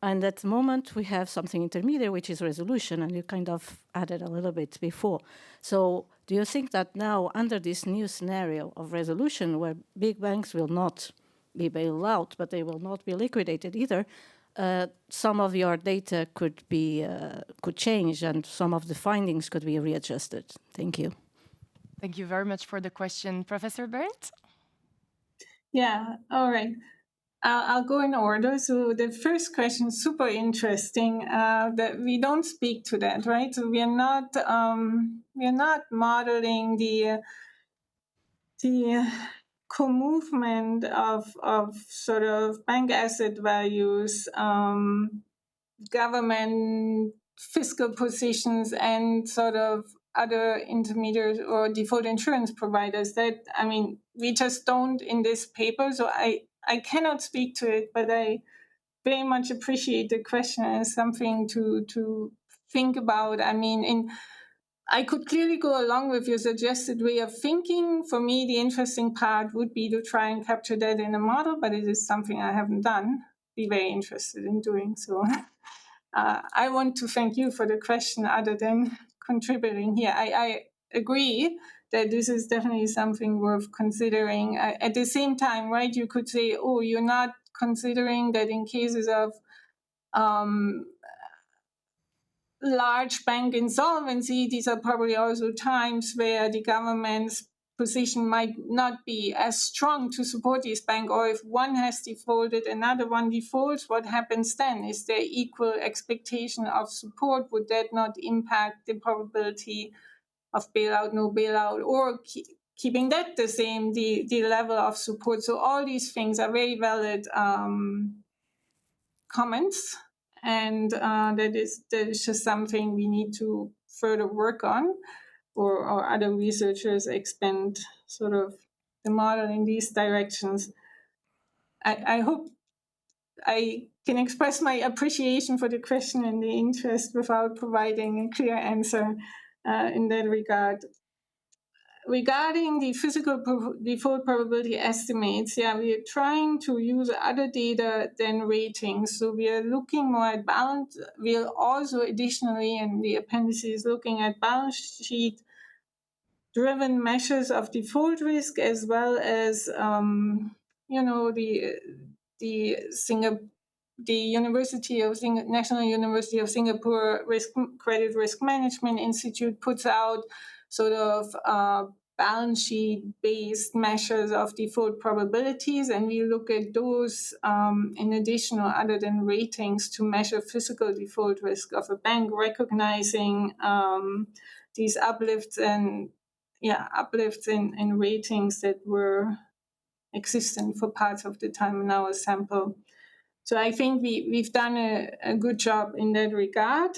And at the moment, we have something intermediate, which is resolution, and you kind of added a little bit before. So do you think that now, under this new scenario of resolution, where big banks will not be bailed out, but they will not be liquidated either, some of your data could change, and some of the findings could be readjusted? Thank you. Thank you very much for the question. Professor Berndt? Yeah, all right. I'll go in order. So the first question is super interesting. That we don't speak to that, right? So we are not modeling the co-movement of sort of bank asset values, government fiscal positions, and sort of other intermediaries or default insurance providers. We just don't in this paper. So I cannot speak to it, but I very much appreciate the question as something to think about. I could clearly go along with your suggested way of thinking. For me, the interesting part would be to try and capture that in a model, but it is something I haven't done. Be very interested in doing so. I want to thank you for the question, other than contributing here. I agree that this is definitely something worth considering. At the same time, right, you could say, oh, you're not considering that in cases of large bank insolvency, these are probably also times where the government's position might not be as strong to support this bank, or if one has defaulted, another one defaults, what happens then? Is there equal expectation of support? Would that not impact the probability of bailout, no bailout, or keeping that the same, the level of support? So all these things are very valid comments. And that is just something we need to further work on, or other researchers expand sort of the model in these directions. I hope I can express my appreciation for the question and the interest without providing a clear answer in that regard. Regarding the physical default probability estimates, yeah, we are trying to use other data than ratings. So we are looking more at balance. We are also additionally, in the appendices, looking at balance sheet driven measures of default risk, as well as the National University of Singapore Credit Risk Management Institute puts out sort of balance sheet based measures of default probabilities, and we look at those in addition or other than ratings to measure physical default risk of a bank, recognizing these uplifts in ratings that were existent for parts of the time in our sample. So I think we've done a good job in that regard.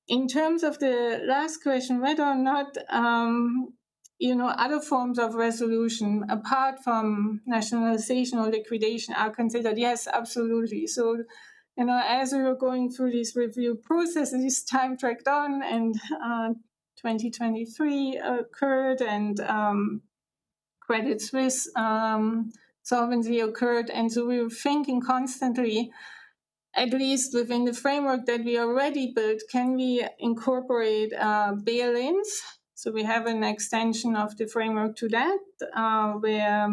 In terms of the last question, whether or not other forms of resolution apart from nationalization or liquidation are considered, yes, absolutely. So as we were going through these review processes, time dragged on, and 2023 occurred, and Credit Suisse solvency occurred. And so we were thinking constantly, at least within the framework that we already built, can we incorporate bail-ins? So we have an extension of the framework to that, where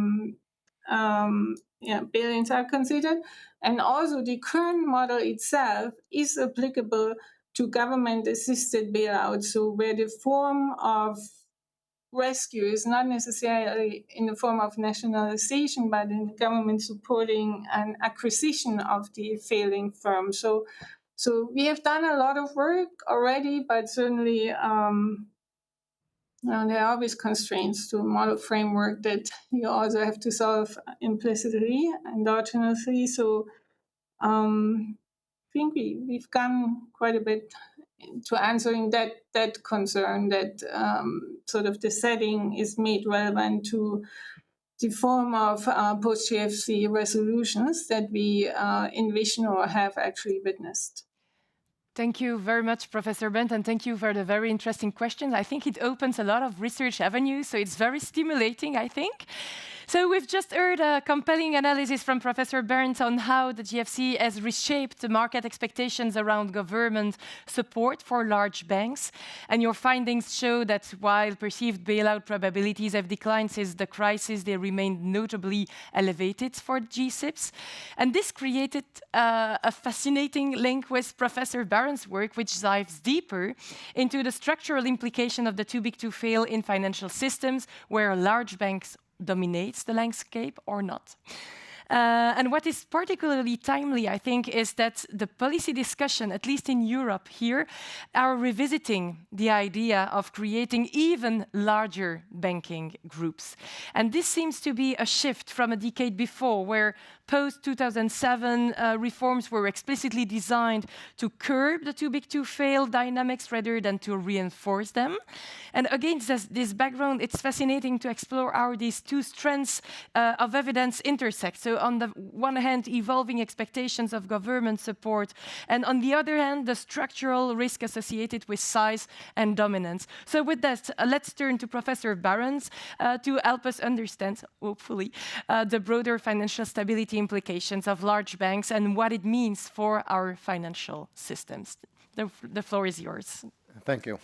bail-ins are considered. And also the current model itself is applicable to government-assisted bailouts, so where the form of rescue is not necessarily in the form of nationalization, but in the government supporting an acquisition of the failing firm. So we have done a lot of work already, but certainly there are always constraints to a model framework that you also have to solve implicitly, endogenously. So I think we've gone quite a bit to answering that concern, that sort of the setting is made relevant to the form of post-GFC resolutions that we envision or have actually witnessed. Thank you very much, Professor Berndt, and thank you for the very interesting questions. I think it opens a lot of research avenues, so it's very stimulating, I think. So we've just heard a compelling analysis from Professor Berndt on how the GFC has reshaped the market expectations around government support for large banks. And your findings show that while perceived bailout probabilities have declined since the crisis, they remained notably elevated for GSIBs. And this created a fascinating link with Professor Barron's work, which dives deeper into the structural implication of the too big to fail in financial systems, where large banks dominates the landscape or not. And what is particularly timely, I think, is that the policy discussion, at least in Europe here, are revisiting the idea of creating even larger banking groups. And this seems to be a shift from a decade before, where post-2007 reforms were explicitly designed to curb the too big to fail dynamics rather than to reinforce them. And against this background, it's fascinating to explore how these two strands of evidence intersect. So on the one hand, evolving expectations of government support, and on the other hand, the structural risk associated with size and dominance. So with that, let's turn to Professor Barron's to help us understand, hopefully, the broader financial stability implications of large banks and what it means for our financial systems. The floor is yours. Thank you.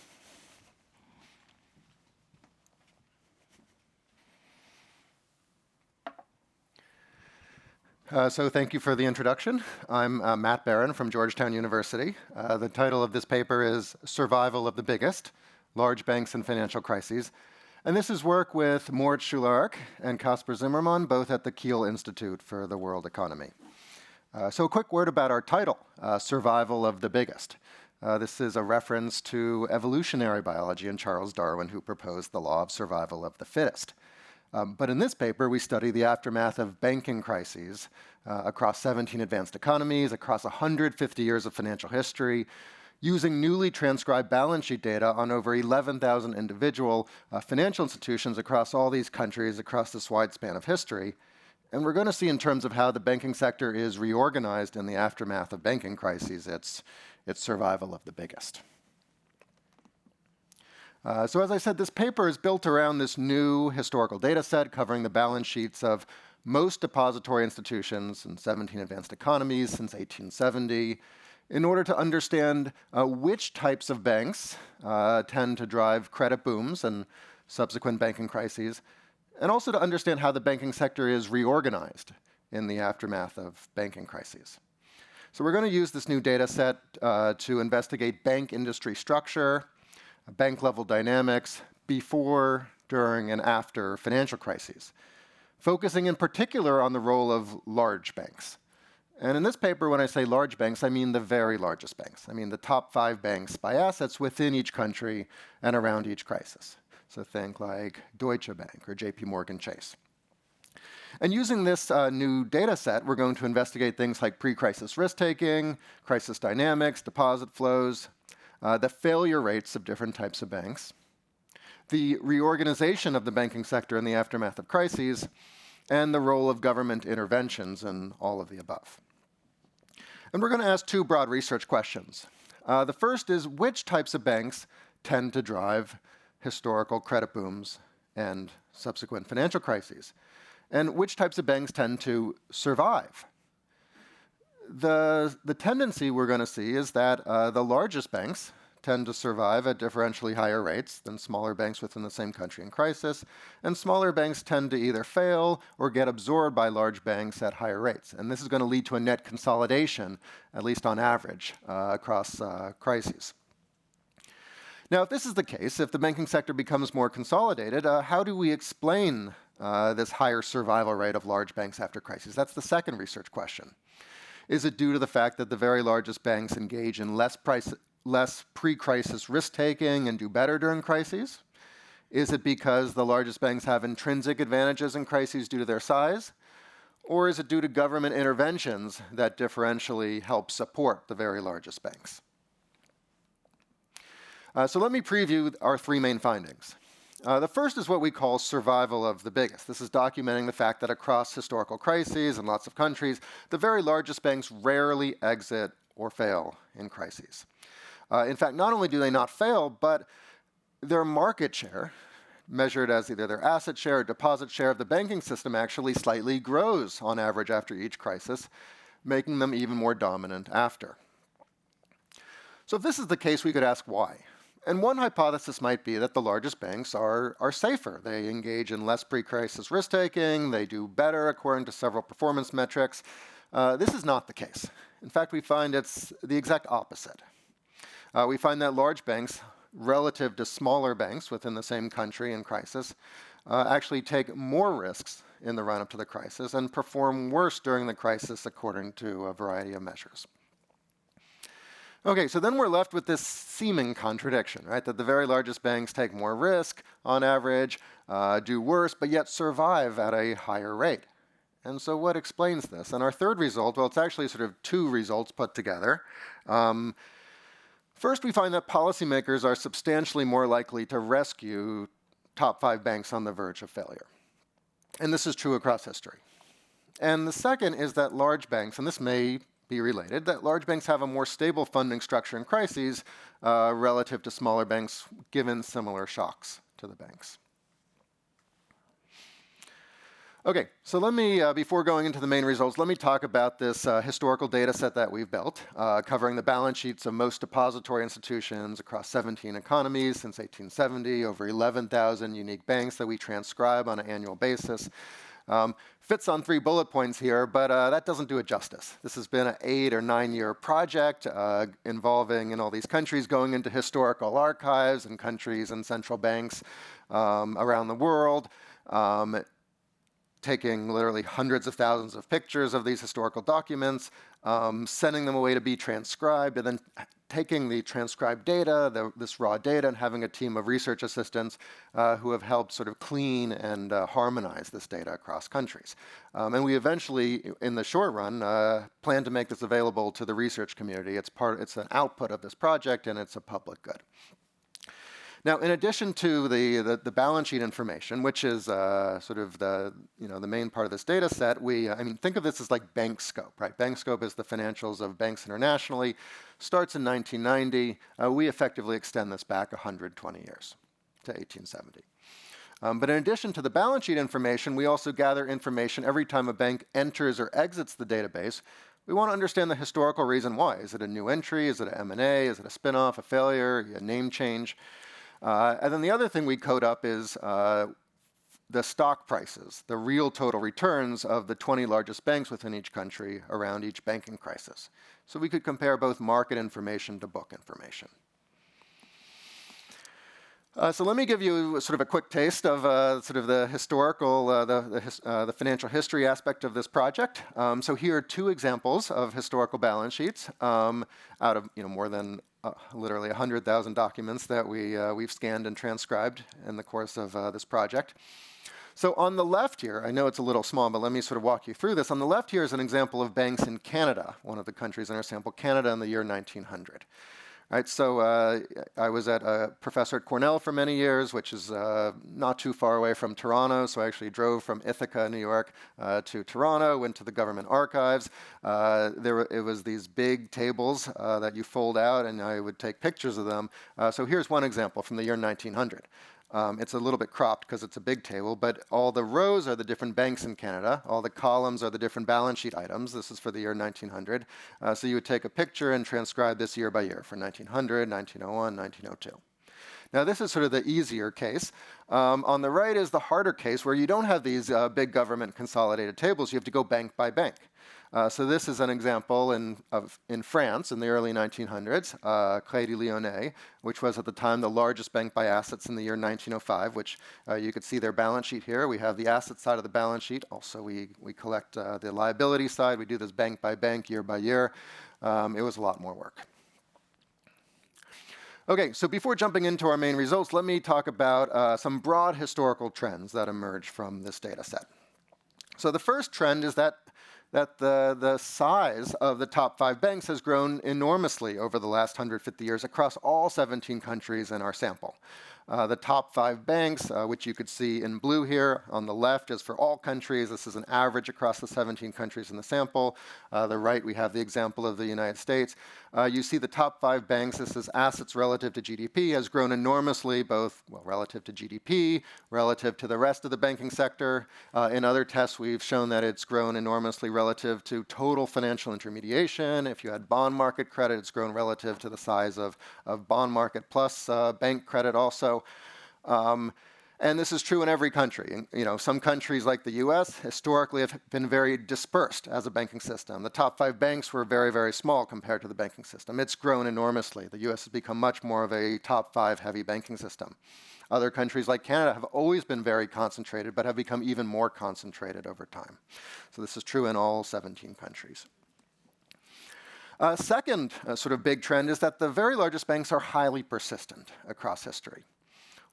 So thank you for the introduction. I'm Matt Barron from Georgetown University. The title of this paper is Survival of the Biggest, Large Banks and Financial Crises. And this is work with Moritz Schulark and Kasper Zimmermann, both at the Kiel Institute for the World Economy. So a quick word about our title, Survival of the Biggest. This is a reference to evolutionary biology and Charles Darwin, who proposed the law of survival of the fittest. But in this paper, we study the aftermath of banking crises across 17 advanced economies, across 150 years of financial history, using newly transcribed balance sheet data on over 11,000 individual financial institutions across all these countries, across this wide span of history. And we're going to see in terms of how the banking sector is reorganized in the aftermath of banking crises, its survival of the biggest. So as I said, this paper is built around this new historical data set covering the balance sheets of most depository institutions in 17 advanced economies since 1870 in order to understand which types of banks tend to drive credit booms and subsequent banking crises, and also to understand how the banking sector is reorganized in the aftermath of banking crises. So we're going to use this new data set to investigate bank industry structure, bank-level dynamics before, during, and after financial crises, focusing in particular on the role of large banks. And in this paper, when I say large banks, I mean the very largest banks. I mean the top 5 banks by assets within each country and around each crisis. So think like Deutsche Bank or JP Morgan Chase. And using this new data set, we're going to investigate things like pre-crisis risk-taking, crisis dynamics, deposit flows, the failure rates of different types of banks, the reorganization of the banking sector in the aftermath of crises, and the role of government interventions in all of the above. And we're going to ask 2 broad research questions. The first is, which types of banks tend to drive historical credit booms and subsequent financial crises? And which types of banks tend to survive? The tendency we're going to see is that the largest banks tend to survive at differentially higher rates than smaller banks within the same country in crisis, and smaller banks tend to either fail or get absorbed by large banks at higher rates. And this is going to lead to a net consolidation, at least on average, across crises. Now, if this is the case, if the banking sector becomes more consolidated, how do we explain this higher survival rate of large banks after crises? That's the second research question. Is it due to the fact that the very largest banks engage in less pre-crisis risk-taking and do better during crises? Is it because the largest banks have intrinsic advantages in crises due to their size? Or is it due to government interventions that differentially help support the very largest banks? So let me preview our 3 main findings. The first is what we call survival of the biggest. This is documenting the fact that across historical crises in lots of countries, the very largest banks rarely exit or fail in crises. In fact, not only do they not fail, but their market share, measured as either their asset share or deposit share of the banking system, actually slightly grows on average after each crisis, making them even more dominant after. So if this is the case, we could ask why. And one hypothesis might be that the largest banks are safer. They engage in less pre-crisis risk-taking. They do better according to several performance metrics. This is not the case. In fact, we find it's the exact opposite. We find that large banks, relative to smaller banks within the same country in crisis, actually take more risks in the run-up to the crisis and perform worse during the crisis according to a variety of measures. Okay, so then we're left with this seeming contradiction, right? That the very largest banks take more risk on average, do worse, but yet survive at a higher rate. And so what explains this? And our third result, well, it's actually sort of 2 results put together. First, we find that policymakers are substantially more likely to rescue top 5 banks on the verge of failure. And this is true across history. And the second is that large banks, and this may be related, that large banks have a more stable funding structure in crises relative to smaller banks, given similar shocks to the banks. Okay, so let me, before going into the main results, let me talk about this historical data set that we've built, covering the balance sheets of most depository institutions across 17 economies since 1870, over 11,000 unique banks that we transcribe on an annual basis. Fits on 3 bullet points here, but that doesn't do it justice. This has been an 8 or 9 year project involving in all these countries going into historical archives and countries and central banks around the world, taking literally hundreds of thousands of pictures of these historical documents, sending them away to be transcribed, and then taking the transcribed data, this raw data, and having a team of research assistants who have helped sort of clean and harmonize this data across countries. And we eventually, in the short run, plan to make this available to the research community. It's an output of this project, and it's a public good. Now, in addition to the balance sheet information, which is sort of the main part of this data set, think of this as like bank scope, right? Bank scope is the financials of banks internationally. Starts in 1990. We effectively extend this back 120 years to 1870. But in addition to the balance sheet information, we also gather information every time a bank enters or exits the database. We want to understand the historical reason why. Is it a new entry? Is it an M&A? Is it a spin-off, a failure, a name change? And then the other thing we code up is the stock prices, the real total returns of the 20 largest banks within each country around each banking crisis. So we could compare both market information to book information. So let me give you sort of a quick taste of sort of the historical, the financial history aspect of this project. So here are two examples of historical balance sheets out of more than literally 100,000 documents that we've scanned and transcribed in the course of this project. So on the left here, I know it's a little small, but let me sort of walk you through this. On the left here is an example of banks in Canada, one of the countries in our sample, Canada in the year 1900. Right, so I was a professor at Cornell for many years, which is not too far away from Toronto. So I actually drove from Ithaca, New York, to Toronto, went to the government archives. It was these big tables that you fold out, and I would take pictures of them. So here's one example from the year 1900. It's a little bit cropped because it's a big table, but all the rows are the different banks in Canada. All the columns are the different balance sheet items. This is for the year 1900. So you would take a picture and transcribe this year by year for 1900, 1901, 1902. Now, this is sort of the easier case. On the right is the harder case where you don't have these big government consolidated tables. You have to go bank by bank. So this is an example in France in the early 1900s, Crédit Lyonnais, which was at the time the largest bank by assets in the year 1905, which you could see their balance sheet here. We have the asset side of the balance sheet. Also, we collect the liability side. We do this bank by bank, year by year. It was a lot more work. Okay, so before jumping into our main results, let me talk about some broad historical trends that emerge from this data set. So the first trend is that the size of the top 5 banks has grown enormously over the last 150 years across all 17 countries in our sample. The top 5 banks, which you could see in blue here on the left, is for all countries. This is an average across the 17 countries in the sample. The right, we have the example of the United States. You see the top 5 banks. This is assets relative to GDP, has grown enormously, both relative to GDP, relative to the rest of the banking sector. In other tests, we've shown that it's grown enormously relative to total financial intermediation. If you had bond market credit, it's grown relative to the size of bond market plus bank credit also. And this is true in every country. Some countries like the US historically have been very dispersed as a banking system. The top 5 banks were very, very small compared to the banking system. It's grown enormously. The US has become much more of a top 5 heavy banking system. Other countries like Canada have always been very concentrated, but have become even more concentrated over time. So this is true in all 17 countries. Second sort of big trend is that the very largest banks are highly persistent across history.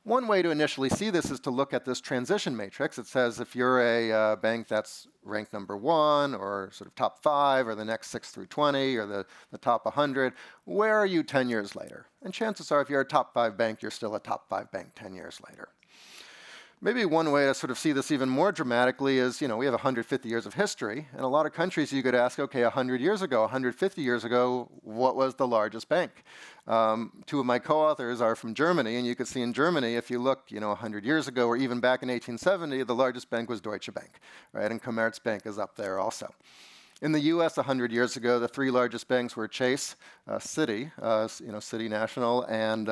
One way to initially see this is to look at this transition matrix. It says if you're a bank that's ranked number 1 or sort of top 5 or the next 6 through 20 or the top 100, where are you 10 years later? And chances are if you're a top 5 bank, you're still a top 5 bank 10 years later. Maybe one way to sort of see this even more dramatically is, we have 150 years of history. In a lot of countries, you could ask, okay, 100 years ago, 150 years ago, what was the largest bank? 2 of my co-authors are from Germany, and you could see in Germany, if you look, 100 years ago, or even back in 1870, the largest bank was Deutsche Bank, right? And Commerzbank is up there also. In the U.S., 100 years ago, the 3 largest banks were Chase, Citi, City National, and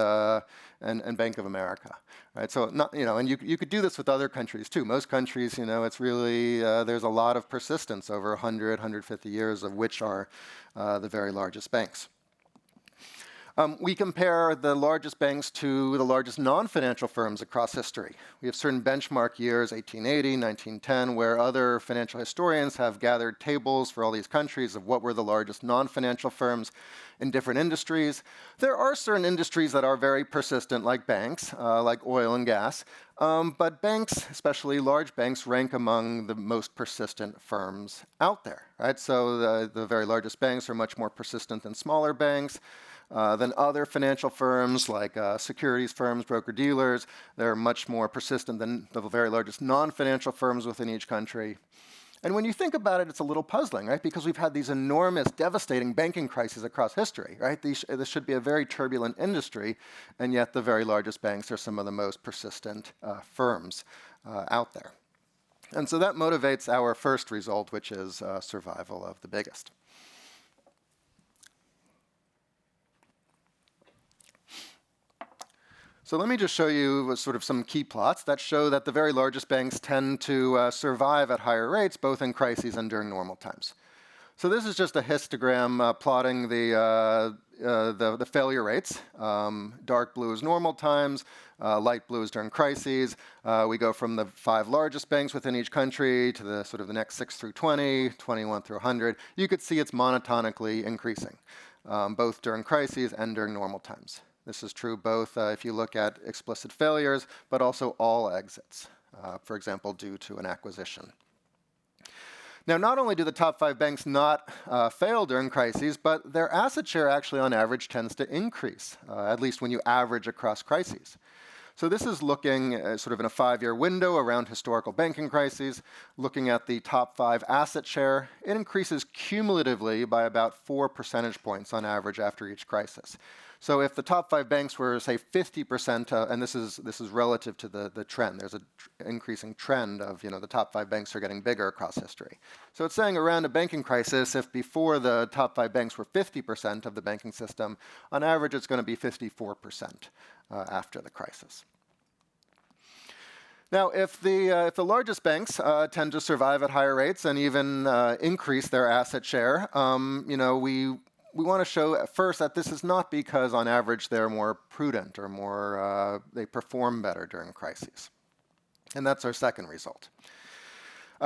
Bank of America, right? So, and you could do this with other countries too. Most countries, it's really there's a lot of persistence over 100, 150 years, of which are the very largest banks. We compare the largest banks to the largest non-financial firms across history. We have certain benchmark years, 1880, 1910, where other financial historians have gathered tables for all these countries of what were the largest non-financial firms in different industries. There are certain industries that are very persistent, like banks, like oil and gas. But banks, especially large banks, rank among the most persistent firms out there, right? So the very largest banks are much more persistent than smaller banks, than other financial firms like securities firms, broker-dealers. They're much more persistent than the very largest non-financial firms within each country. And when you think about it, it's a little puzzling, right? Because we've had these enormous, devastating banking crises across history, right? This should be a very turbulent industry, and yet the very largest banks are some of the most persistent firms out there. And so that motivates our first result, which is survival of the biggest. So let me just show you sort of some key plots that show that the very largest banks tend to survive at higher rates, both in crises and during normal times. So this is just a histogram plotting the failure rates. Dark blue is normal times, light blue is during crises. We go from the 5 largest banks within each country to the sort of the next 6 through 20, 21 through 100. You could see it's monotonically increasing, both during crises and during normal times. This is true both if you look at explicit failures, but also all exits, for example, due to an acquisition. Now, not only do the top 5 banks not fail during crises, but their asset share actually on average tends to increase, at least when you average across crises. So this is looking sort of in a 5-year window around historical banking crises, looking at the top 5 asset share. It increases cumulatively by about 4 percentage points on average after each crisis. So if the top 5 banks were, say, 50%, and this is relative to the trend. There's an increasing trend of, the top 5 banks are getting bigger across history. So it's saying around a banking crisis, if before the top 5 banks were 50% of the banking system, on average it's going to be 54% after the crisis. Now, if the largest banks tend to survive at higher rates and even increase their asset share, we want to show at first that this is not because, on average, they're more prudent or more they perform better during crises. And that's our second result.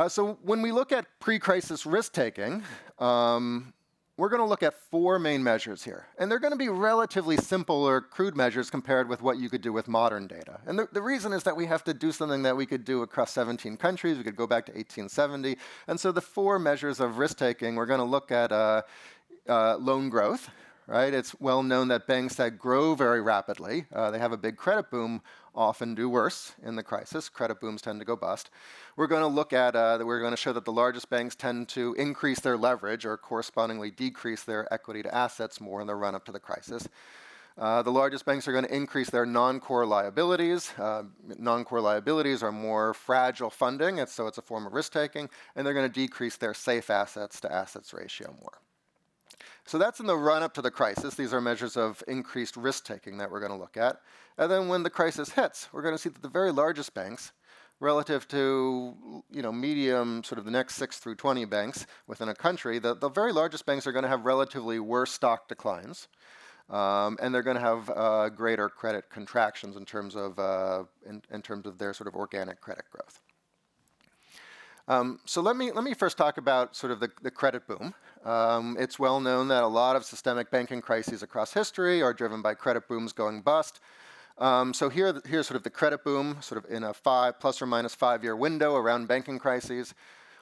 So when we look at pre-crisis risk-taking, we're going to look at 4 main measures here. And they're going to be relatively simple or crude measures compared with what you could do with modern data. And the reason is that we have to do something that we could do across 17 countries. We could go back to 1870. And so the 4 measures of risk-taking, we're going to look at loan growth, right? It's well known that banks that grow very rapidly, they have a big credit boom, often do worse in the crisis. Credit booms tend to go bust. We're going to look at, we're going to show that the largest banks tend to increase their leverage or correspondingly decrease their equity to assets more in the run-up to the crisis. The largest banks are going to increase their non-core liabilities. Non-core liabilities are more fragile funding, so it's a form of risk-taking, and they're going to decrease their safe assets to assets ratio more. So that's in the run-up to the crisis. These are measures of increased risk-taking that we're going to look at. And then when the crisis hits, we're going to see that the very largest banks, relative to medium, sort of the next 6 through 20 banks within a country, the very largest banks are going to have relatively worse stock declines. And they're going to have greater credit contractions in terms of their sort of organic credit growth. So let me first talk about sort of the credit boom. It's well known that a lot of systemic banking crises across history are driven by credit booms going bust. So here's sort of the credit boom, sort of in a plus or minus 5-year window around banking crises.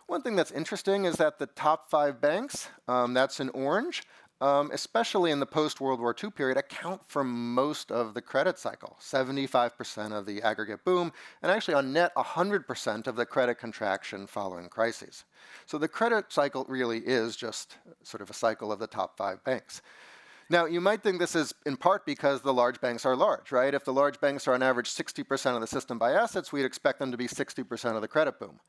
One thing that's interesting is that the top 5 banks, that's in orange, especially in the post-World War II period, account for most of the credit cycle, 75% of the aggregate boom, and actually on net 100% of the credit contraction following crises. So the credit cycle really is just sort of a cycle of the top 5 banks. Now, you might think this is in part because the large banks are large, right? If the large banks are on average 60% of the system by assets, we'd expect them to be 60% of the credit boom.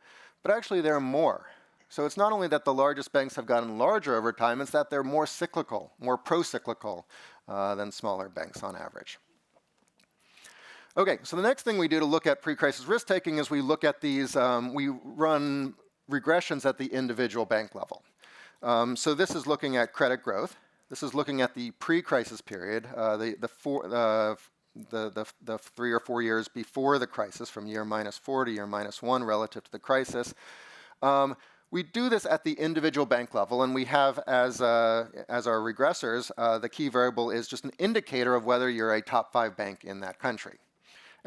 But actually, they're more. So it's not only that the largest banks have gotten larger over time, it's that they're more cyclical, more pro-cyclical than smaller banks on average. Okay, so the next thing we do to look at pre-crisis risk-taking is we look at these, we run regressions at the individual bank level. So this is looking at credit growth. This is looking at the pre-crisis period, the 3 or 4 years before the crisis, from year -4 to year -1 relative to the crisis. We do this at the individual bank level, and we have as our regressors, the key variable is just an indicator of whether you're a top 5 bank in that country.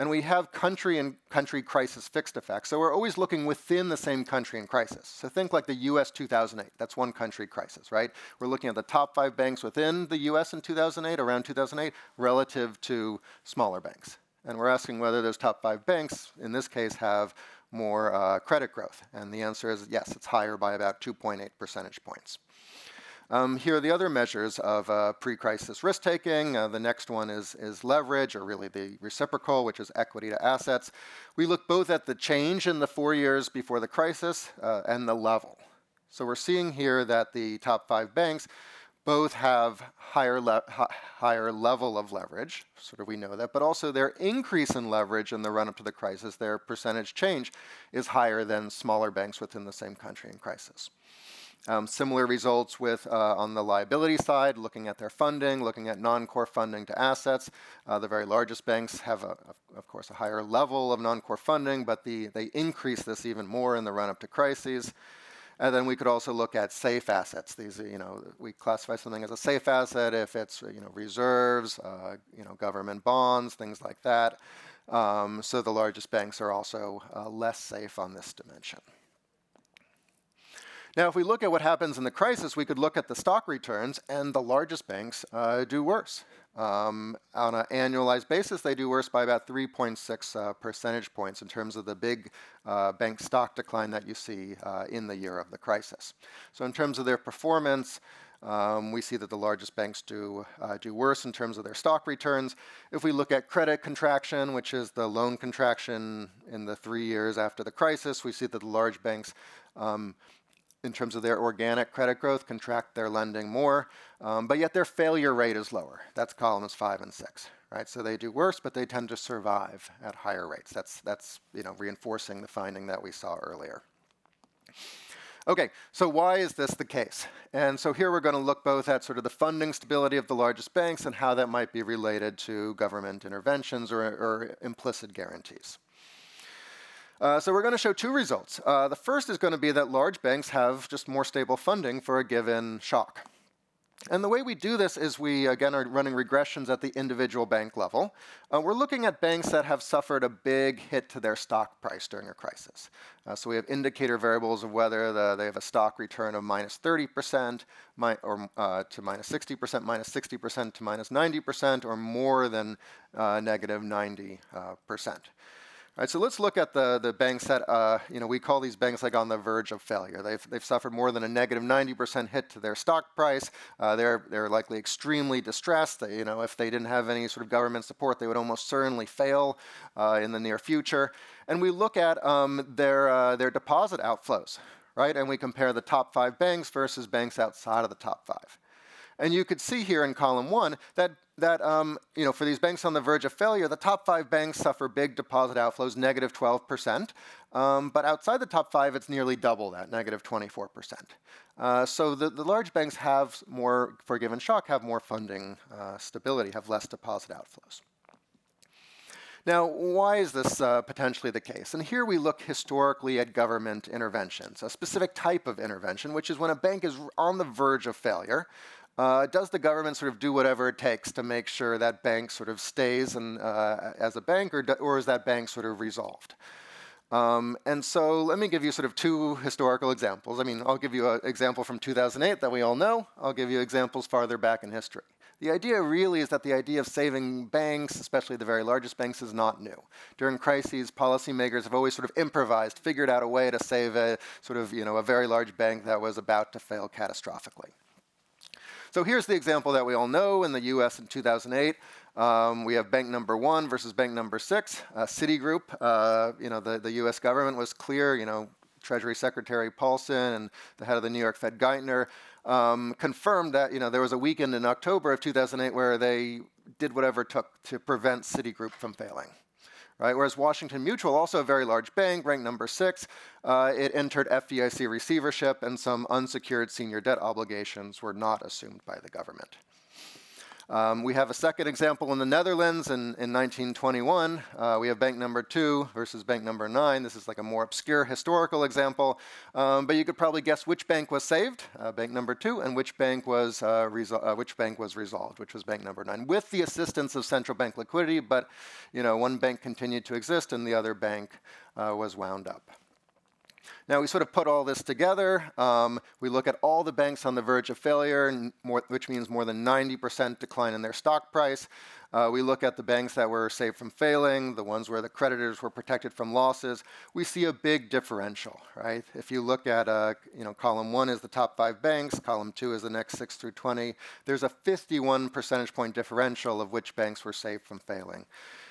and we have country and country crisis fixed effects. So we're always looking within the same country in crisis. So think like the US 2008. That's one country crisis, right? We're looking at the top 5 banks within the US in 2008, around 2008, relative to smaller banks. And we're asking whether those top 5 banks, in this case, have more credit growth. And the answer is yes, it's higher by about 2.8 percentage points. Here are the other measures of pre-crisis risk-taking. The next one is leverage, or really the reciprocal, which is equity to assets. We look both at the change in the 4 years before the crisis and the level. So we're seeing here that the top 5 banks both have higher level of leverage, sort of we know that, but also their increase in leverage in the run-up to the crisis, their percentage change, is higher than smaller banks within the same country in crisis. Similar results with on the liability side, looking at their funding, looking at non-core funding to assets. The very largest banks have, of course, a higher level of non-core funding, but they increase this even more in the run-up to crises. And then we could also look at safe assets. These, we classify something as a safe asset if it's, reserves, government bonds, things like that. So the largest banks are also less safe on this dimension. Now, if we look at what happens in the crisis, we could look at the stock returns, and the largest banks do worse. On an annualized basis, they do worse by about 3.6 percentage points in terms of the big bank stock decline that you see in the year of the crisis. So in terms of their performance, we see that the largest banks do worse in terms of their stock returns. If we look at credit contraction, which is the loan contraction in the 3 years after the crisis, we see that the large banks in terms of their organic credit growth, contract their lending more, but yet their failure rate is lower. That's columns 5 and 6, right? So they do worse, but they tend to survive at higher rates. That's reinforcing the finding that we saw earlier. Okay, so why is this the case? And so here we're going to look both at sort of the funding stability of the largest banks and how that might be related to government interventions or implicit guarantees. So we're going to show 2 results. The first is going to be that large banks have just more stable funding for a given shock. And the way we do this is we, again, are running regressions at the individual bank level. We're looking at banks that have suffered a big hit to their stock price during a crisis. So we have indicator variables of whether they have a stock return of minus 30% to minus 60%, minus 60% to minus 90%, or more than negative 90%. All right, so let's look at the banks that, we call these banks like on the verge of failure. They've suffered more than a negative 90% hit to their stock price. They're likely extremely distressed. If they didn't have any sort of government support, they would almost certainly fail in the near future. And we look at their deposit outflows, right? And we compare the top 5 banks versus banks outside of the top 5. And you could see here in column 1 that for these banks on the verge of failure, the top 5 banks suffer big deposit outflows, negative 12%. But outside the top 5, it's nearly double that, negative 24%. So the large banks have more, for a given shock, have more funding stability, have less deposit outflows. Now, why is this potentially the case? And here we look historically at government interventions, a specific type of intervention, which is when a bank is on the verge of failure. Does the government sort of do whatever it takes to make sure that bank sort of stays as a bank, or is that bank sort of resolved? And so let me give you sort of 2 historical examples. I'll give you an example from 2008 that we all know. I'll give you examples farther back in history. The idea really is that the idea of saving banks, especially the very largest banks, is not new. During crises, policymakers have always sort of improvised, figured out a way to save a very large bank that was about to fail catastrophically. So here's the example that we all know in the US in 2008. We have bank number 1 versus bank number 6. Citigroup, the US government was clear, Treasury Secretary Paulson and the head of the New York Fed Geithner confirmed that, there was a weekend in October of 2008 where they did whatever it took to prevent Citigroup from failing. Right? Whereas Washington Mutual, also a very large bank, ranked number 6, it entered FDIC receivership, and some unsecured senior debt obligations were not assumed by the government. We have a second example in the Netherlands in 1921. We have bank number 2 versus bank number 9. This is like a more obscure historical example, but you could probably guess which bank was saved, bank number 2, and which bank was resolved, which was bank number 9, with the assistance of central bank liquidity. But one bank continued to exist, and the other bank was wound up. Now, we sort of put all this together. We look at all the banks on the verge of failure, which means more than 90% decline in their stock price. We look at the banks that were saved from failing, the ones where the creditors were protected from losses. We see a big differential, right? If you look at, column 1 is the top 5 banks, column 2 is the next 6 through 20. There's a 51 percentage point differential of which banks were saved from failing.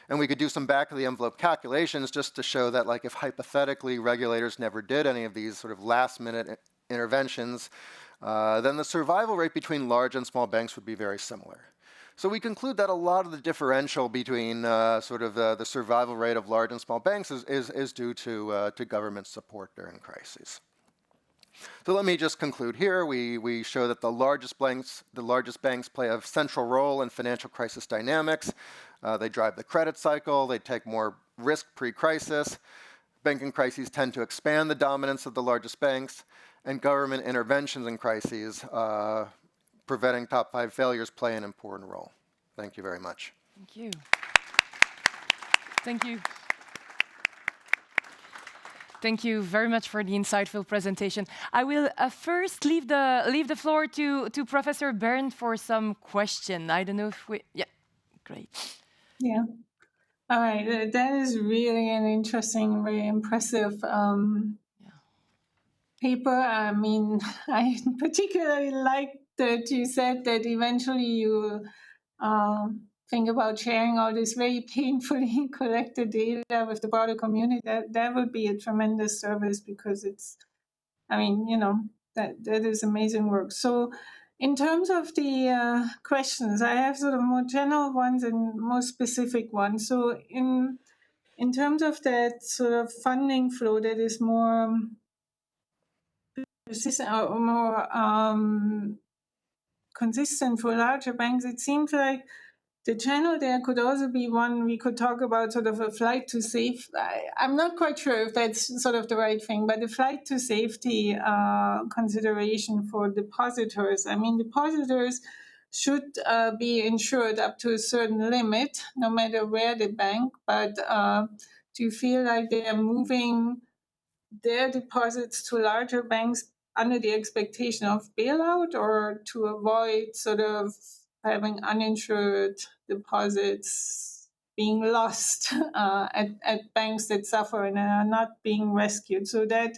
And we could do some back-of-the-envelope calculations just to show that, like, if hypothetically regulators never did any of these sort of last-minute interventions, then the survival rate between large and small banks would be very similar. So we conclude that a lot of the differential between the survival rate of large and small banks is due to government support during crises. So let me just conclude here. We show that the largest banks play a central role in financial crisis dynamics. They drive the credit cycle. They take more risk pre-crisis. Banking crises tend to expand the dominance of the largest banks, and government interventions in crises, preventing top 5 failures, play an important role. Thank you very much. Thank you. Thank you. Thank you very much for the insightful presentation. I will first leave the floor to Professor Berndt for some question. I don't know if yeah, great. Yeah. All right. That is really an interesting, very impressive paper. I mean, I particularly like that you said that eventually you think about sharing all this very painfully collected data with the broader community. That would be a tremendous service, because it's, that is amazing work. So in terms of the questions, I have sort of more general ones and more specific ones. So in terms of that sort of funding flow that is more persistent or more consistent for larger banks, it seems like the channel there could also be one we could talk about, sort of a flight to safety. I'm not quite sure if that's sort of the right thing, but the flight to safety consideration for depositors. I mean, depositors should be insured up to a certain limit, no matter where the bank, but do you feel like they are moving their deposits to larger banks under the expectation of bailout, or to avoid sort of having uninsured deposits being lost at banks that suffer and are not being rescued? So that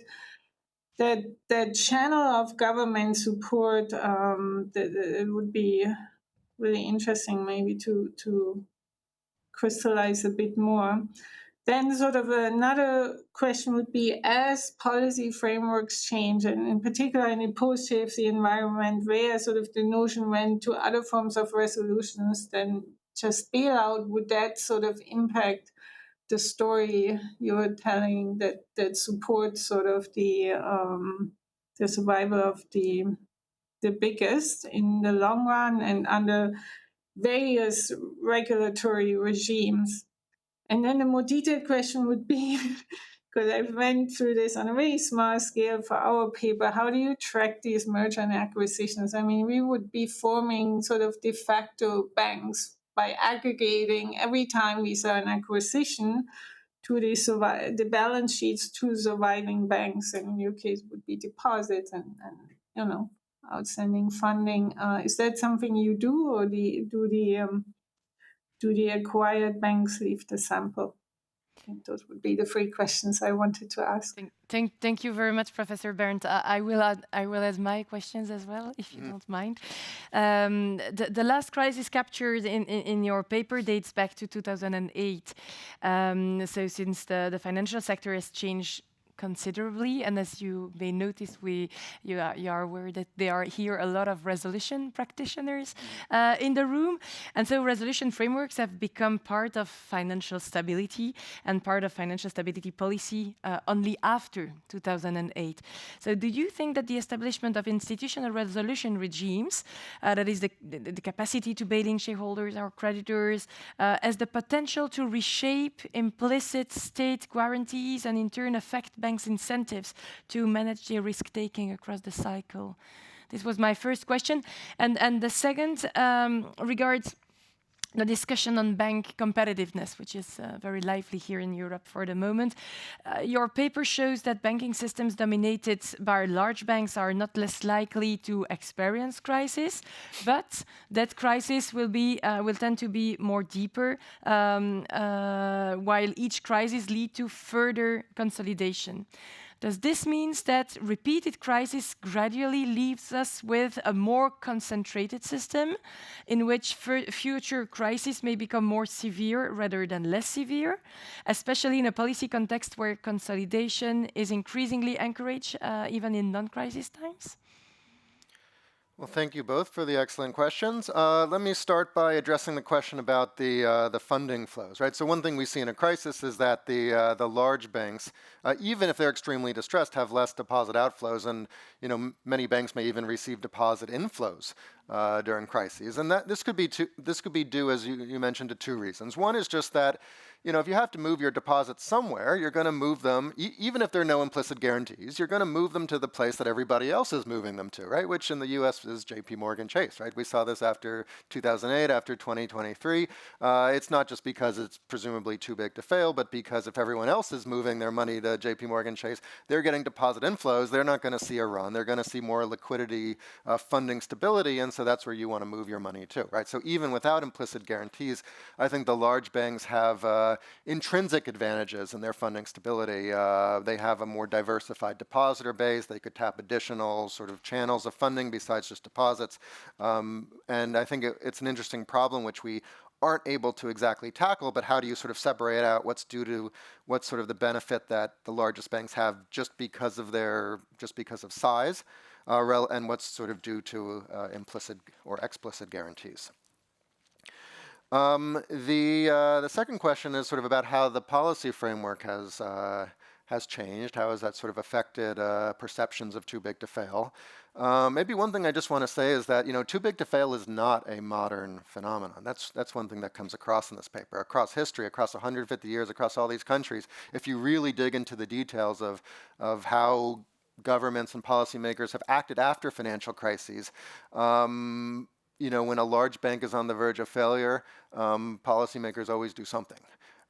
channel of government support, it would be really interesting maybe to crystallize a bit more. Then sort of another question would be, as policy frameworks change, and in particular in a post-JFC environment where sort of the notion went to other forms of resolutions than just bailout, would that sort of impact the story you were telling that supports sort of the survival of the biggest in the long run and under various regulatory regimes? And then the more detailed question would be, because I went through this on a very small scale for our paper, how do you track these merger and acquisitions? I mean, we would be forming sort of de facto banks by aggregating every time we saw an acquisition to the balance sheets to surviving banks, and in your case would be deposits and outstanding funding. Is that something you do, or do the acquired banks leave the sample? I think those would be the 3 questions I wanted to ask. Thank you very much, Professor Berndt. I will add my questions as well, if you don't mind. The last crisis captured in your paper dates back to 2008. So since the financial sector has changed considerably. And as you may notice, you are aware that there are here a lot of resolution practitioners in the room. And so resolution frameworks have become part of financial stability and part of financial stability policy only after 2008. So do you think that the establishment of institutional resolution regimes, that is the capacity to bail in shareholders or creditors, has the potential to reshape implicit state guarantees and in turn affect banks' incentives to manage their risk-taking across the cycle? This was my first question. And the second regards the discussion on bank competitiveness, which is very lively here in Europe for the moment. Your paper shows that banking systems dominated by large banks are not less likely to experience crisis, but that crisis will tend to be more deeper, while each crisis lead to further consolidation. Does this mean that repeated crisis gradually leaves us with a more concentrated system in which future crises may become more severe rather than less severe, especially in a policy context where consolidation is increasingly encouraged, even in non-crisis times? Well, thank you both for the excellent questions. Let me start by addressing the question about the funding flows, right? So one thing we see in a crisis is that the large banks, even if they're extremely distressed, have less deposit outflows, and many banks may even receive deposit inflows during crises. And this could be due, as you mentioned, to two reasons. One is just that if you have to move your deposits somewhere, you're going to move them, even if there are no implicit guarantees, you're going to move them to the place that everybody else is moving them to, right? Which in the US is JP Morgan Chase, right? We saw this after 2008, after 2023. It's not just because it's presumably too big to fail, but because if everyone else is moving their money to JP Morgan Chase, they're getting deposit inflows. They're not going to see a run. They're going to see more liquidity, funding stability, and so that's where you want to move your money to, right? So even without implicit guarantees, I think the large banks have intrinsic advantages in their funding stability. They have a more diversified depositor base. They could tap additional sort of channels of funding besides just deposits. And I think it's an interesting problem which we aren't able to exactly tackle, but how do you sort of separate out what's sort of the benefit that the largest banks have just because of size, and what's sort of due to implicit or explicit guarantees. The second question is sort of about how the policy framework has changed. How has that sort of affected perceptions of too big to fail? Maybe one thing I just want to say is that too big to fail is not a modern phenomenon. That's one thing that comes across in this paper. Across history, across 150 years, across all these countries, if you really dig into the details of how governments and policymakers have acted after financial crises, when a large bank is on the verge of failure, policymakers always do something,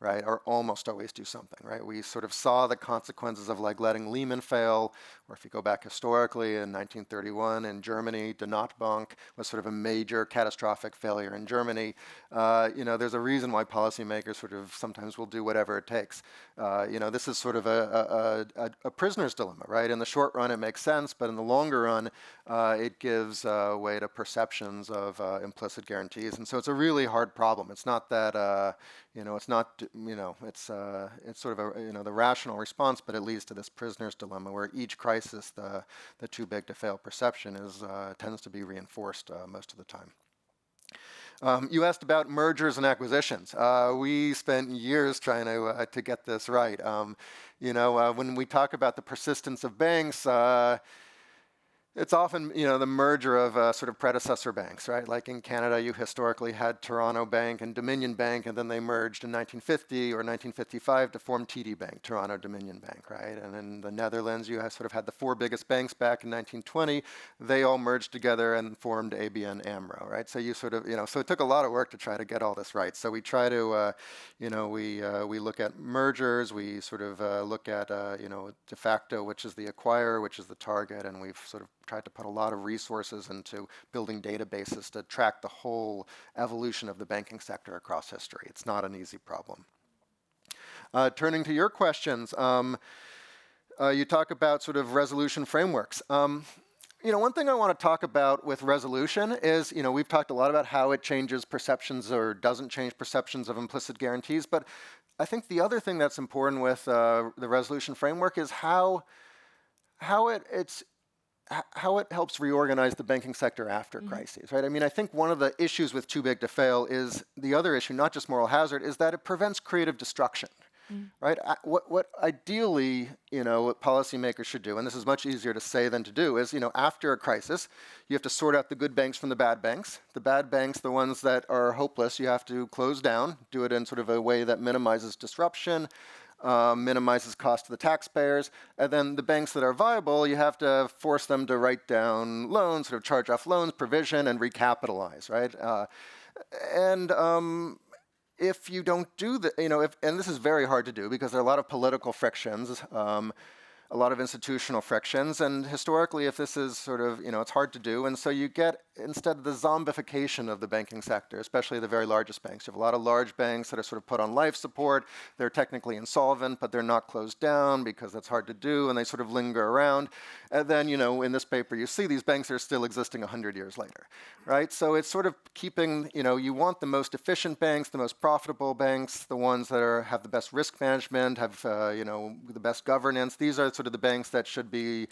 right? Or almost always do something, right? We sort of saw the consequences of like letting Lehman fail, or if you go back historically in 1931 in Germany, Die Notenbank was sort of a major catastrophic failure in Germany. There's a reason why policymakers sort of sometimes will do whatever it takes. This is sort of a prisoner's dilemma, right? In the short run, it makes sense, but in the longer run, it gives way to perceptions of implicit guarantees. And so it's a really hard problem. It's not that, it's sort of the rational response, but it leads to this prisoner's dilemma where each crisis, the too big to fail perception tends to be reinforced most of the time. You asked about mergers and acquisitions. We spent years trying to get this right. When we talk about the persistence of banks, it's often, the merger of sort of predecessor banks, right? Like in Canada, you historically had Toronto Bank and Dominion Bank, and then they merged in 1950 or 1955 to form TD Bank, Toronto Dominion Bank, right? And in the Netherlands, you sort of had the four biggest banks back in 1920. They all merged together and formed ABN AMRO, right? So you sort of, so it took a lot of work to try to get all this right. So we try to, we look at mergers, we sort of look at, de facto, which is the acquirer, which is the target, and we've sort of tried to put a lot of resources into building databases to track the whole evolution of the banking sector across history. It's not an easy problem. Turning to your questions, you talk about sort of resolution frameworks. One thing I want to talk about with resolution is, we've talked a lot about how it changes perceptions or doesn't change perceptions of implicit guarantees, but I think the other thing that's important with the resolution framework is how it helps reorganize the banking sector after crises, right? I mean, I think one of the issues with too big to fail is the other issue, not just moral hazard, is that it prevents creative destruction, right? What ideally, what policymakers should do, and this is much easier to say than to do, is, after a crisis, you have to sort out the good banks from the bad banks. The bad banks, the ones that are hopeless, you have to close down, do it in sort of a way that minimizes disruption, minimizes cost to the taxpayers, and then the banks that are viable, you have to force them to write down loans, sort of charge off loans, provision, and recapitalize, right? If you don't do that, and this is very hard to do because there are a lot of political frictions, a lot of institutional frictions, and historically, if this is sort of, it's hard to do, and so you get, instead of the zombification of the banking sector, especially the very largest banks. You have a lot of large banks that are sort of put on life support. They're technically insolvent, but they're not closed down because that's hard to do, and they sort of linger around. And then, in this paper, you see these banks are still existing 100 years later, right? So it's sort of keeping, you want the most efficient banks, the most profitable banks, the ones that have the best risk management, have, the best governance. These are sort of the banks that should be,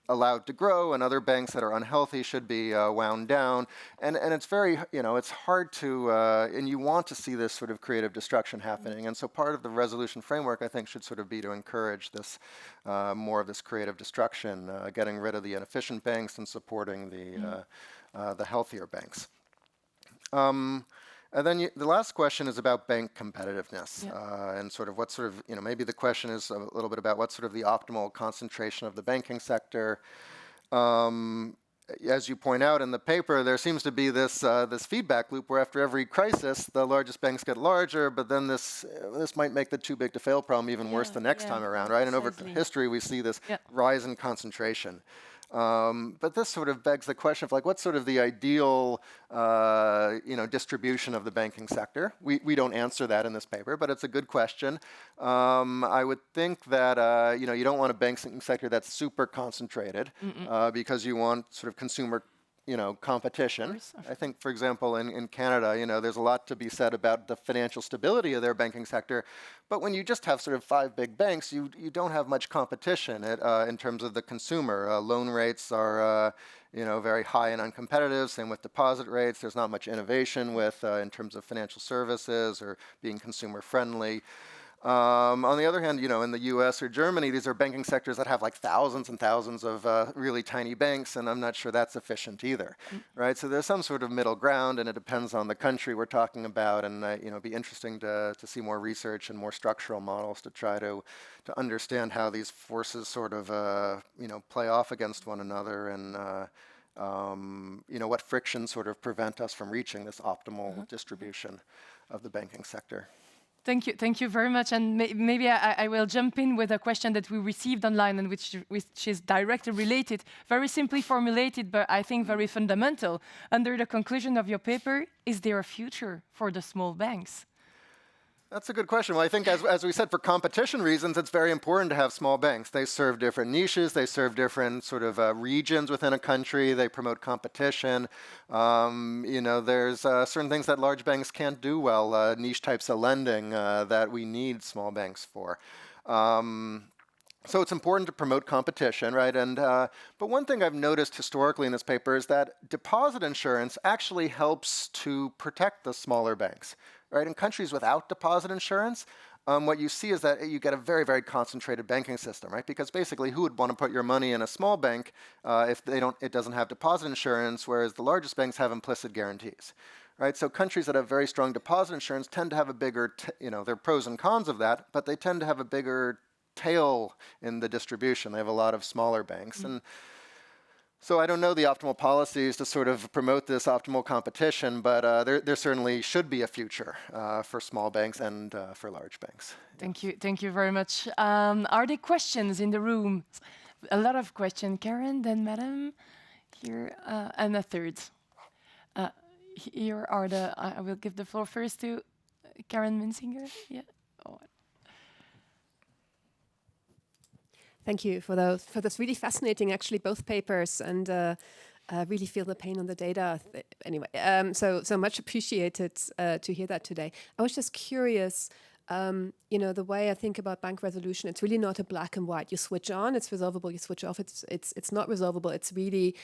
allowed to grow, and other banks that are unhealthy should be wound down. And it's very, it's hard to, and you want to see this sort of creative destruction happening. And so part of the resolution framework, I think, should sort of be to encourage this, more of this creative destruction, getting rid of the inefficient banks and supporting the healthier banks. And then the last question is about bank competitiveness, and sort of what sort of, maybe the question is a little bit about what sort of the optimal concentration of the banking sector. As you point out in the paper, there seems to be this feedback loop where after every crisis, the largest banks get larger, but then this might make the too big to fail problem even worse the next time around, right? And over history, we see this rise in concentration. But this sort of begs the question of what's sort of the ideal, distribution of the banking sector? We don't answer that in this paper, but it's a good question. I would think that, you don't want a banking sector that's super concentrated because you want sort of consumer competition. I think, for example, in Canada, there's a lot to be said about the financial stability of their banking sector. But when you just have sort of 5 big banks, you don't have much competition in terms of the consumer. Loan rates are, very high and uncompetitive. Same with deposit rates. There's not much innovation in terms of financial services or being consumer friendly. On the other hand, in the US or Germany, these are banking sectors that have thousands and thousands of really tiny banks, and I'm not sure that's efficient either, right? So there's some sort of middle ground, and it depends on the country we're talking about, and it'd be interesting to see more research and more structural models to try to understand how these forces sort of, play off against one another, and what frictions sort of prevent us from reaching this optimal distribution of the banking sector. Thank you very much. And maybe I will jump in with a question that we received online and which is directly related, very simply formulated, but I think very fundamental. Under the conclusion of your paper, is there a future for the small banks? That's a good question. Well, I think as we said, for competition reasons, it's very important to have small banks. They serve different niches. They serve different sort of regions within a country. They promote competition. There's certain things that large banks can't do well, niche types of lending that we need small banks for. So it's important to promote competition, right? And but one thing I've noticed historically in this paper is that deposit insurance actually helps to protect the smaller banks, right? In countries without deposit insurance, what you see is that you get a very, very concentrated banking system, right? Because basically, who would want to put your money in a small bank if it doesn't have deposit insurance, whereas the largest banks have implicit guarantees, right? So countries that have very strong deposit insurance tend to have a bigger, there are pros and cons of that, but they tend to have a bigger tail in the distribution. They have a lot of smaller banks. And so I don't know the optimal policies to sort of promote this optimal competition, but there certainly should be a future for small banks and for large banks. Thank you very much. Are there questions in the room? A lot of questions. Karen, then Madam, here, and a third. Here are I will give the floor first to Karen Minsinger. Yeah. Oh. Thank you for those really fascinating, actually, both papers. And really feel the pain on the data. Anyway, so much appreciated to hear that today. I was just curious. The way I think about bank resolution, it's really not a black and white. You switch on, it's resolvable. You switch off, it's not resolvable. It's really,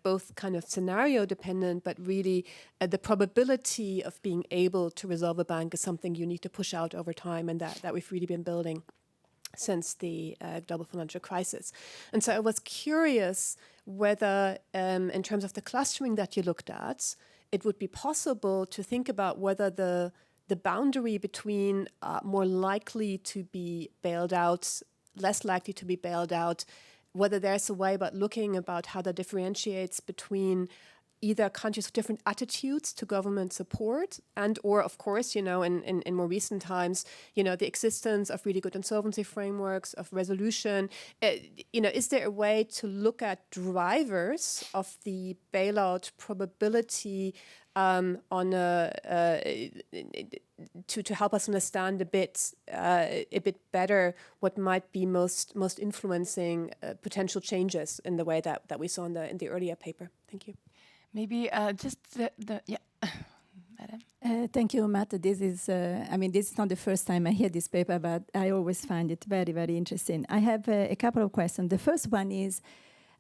both kind of scenario dependent, but really the probability of being able to resolve a bank is something you need to push out over time, and that we've really been building since the global financial crisis. And so I was curious whether, in terms of the clustering that you looked at, it would be possible to think about whether the boundary between more likely to be bailed out, less likely to be bailed out, whether there's a way about looking about how that differentiates between either countries with different attitudes to government support and or, of course, in more recent times, the existence of really good insolvency frameworks, of resolution. Is there a way to look at drivers of the bailout probability to help us understand a bit better what might be most influencing potential changes in the way that we saw in the earlier paper? Thank you. Maybe just yeah, Madam. Thank you, Matt. This is, this is not the first time I hear this paper, but I always find it very, very interesting. I have a couple of questions. The first one is,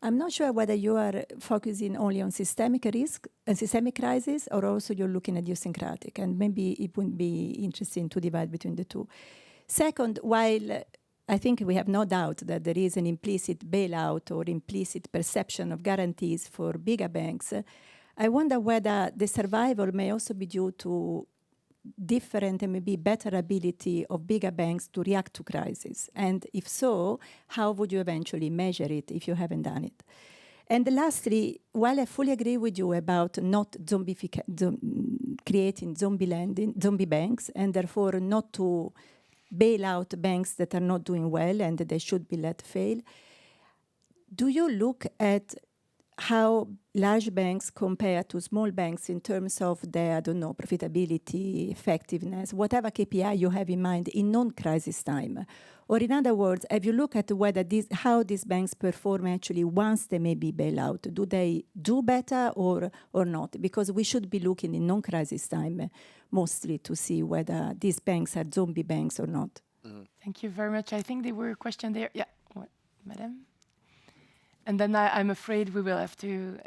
I'm not sure whether you are focusing only on systemic risk and systemic crisis, or also you're looking at idiosyncratic, and maybe it would be interesting to divide between the two. Second, while I think we have no doubt that there is an implicit bailout or implicit perception of guarantees for bigger banks, I wonder whether the survival may also be due to different and maybe better ability of bigger banks to react to crises. And if so, how would you eventually measure it if you haven't done it? And lastly, while I fully agree with you about not creating zombie banks, and therefore not to bail out banks that are not doing well and that they should be let fail, do you look at how large banks compare to small banks in terms of their, profitability, effectiveness, whatever KPI you have in mind in non-crisis time? Or in other words, have you looked at whether how these banks perform actually once they may be bailed out? Do they do better or not? Because we should be looking in non-crisis time mostly to see whether these banks are zombie banks or not. Mm-hmm. Thank you very much. I think there were a question there. Yeah, Madam. And then I'm afraid we will have to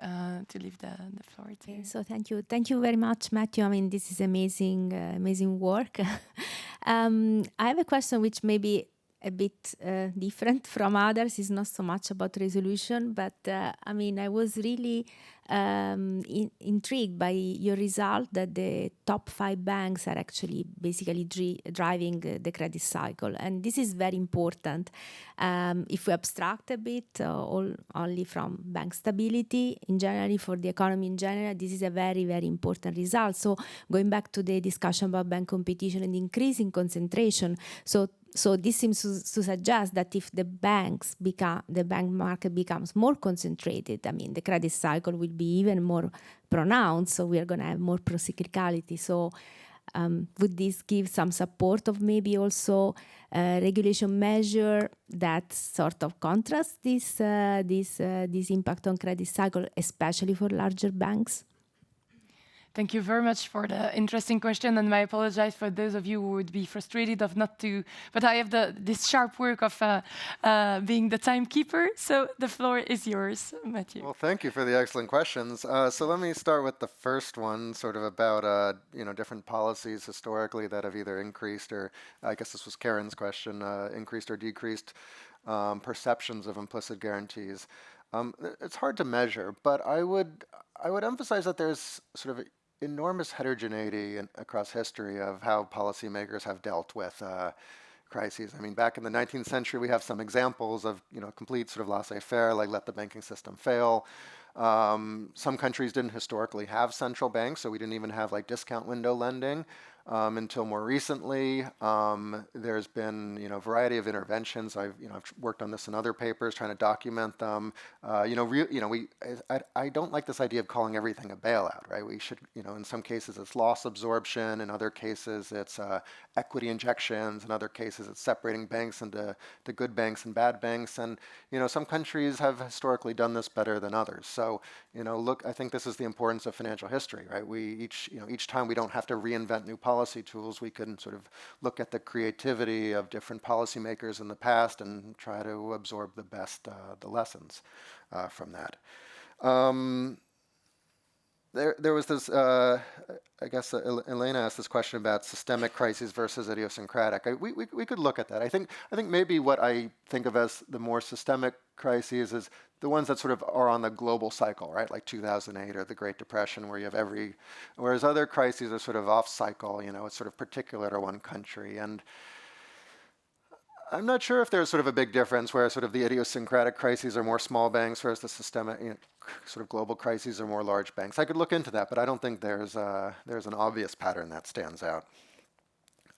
leave the floor to you. So thank you very much, Matthew. This is amazing work. I have a question which may be a bit different from others. It's not so much about resolution, but I was really intrigued by your result that the top 5 banks are actually basically driving the credit cycle. And this is very important. If we abstract a bit only from bank stability, in general, for the economy in general, this is a very, very important result. So going back to the discussion about bank competition and increasing concentration, so this seems to suggest that if the bank market becomes more concentrated, the credit cycle will be even more pronounced. So we are going to have more procyclicality. So would this give some support of maybe also regulation measure that sort of contrasts this impact on credit cycle, especially for larger banks? Thank you very much for the interesting question, and I apologize for those of you who would be frustrated of not to, but I have this sharp work of being the timekeeper, so the floor is yours, Matthew. Well, thank you for the excellent questions. So let me start with the first one, sort of about different policies historically that have either increased or, I guess this was Karen's question, increased or decreased perceptions of implicit guarantees. It's hard to measure, but I would emphasize that there's sort of enormous heterogeneity across history of how policymakers have dealt with crises. Back in the 19th century, we have some examples of complete sort of laissez-faire, like let the banking system fail. Some countries didn't historically have central banks, so we didn't even have like discount window lending. Until more recently, there's been a variety of interventions. I've worked on this in other papers, trying to document them. I don't like this idea of calling everything a bailout, right? We should, in some cases it's loss absorption, in other cases it's equity injections, in other cases it's separating banks into good banks and bad banks, and some countries have historically done this better than others. so, look, I think this is the importance of financial history, right? Each time we don't have to reinvent new policy tools, we can sort of look at the creativity of different policymakers in the past and try to absorb the best, the lessons from that. There was this, I guess Elena asked this question about systemic crises versus idiosyncratic. We could look at that. I think maybe what I think of as the more systemic crises is the ones that sort of are on the global cycle, right? Like 2008 or the Great Depression, where you have whereas other crises are sort of off cycle, it's sort of particular to one country. And I'm not sure if there's sort of a big difference where sort of the idiosyncratic crises are more small banks, whereas the systemic, sort of global crises are more large banks. I could look into that, but I don't think there's an obvious pattern that stands out.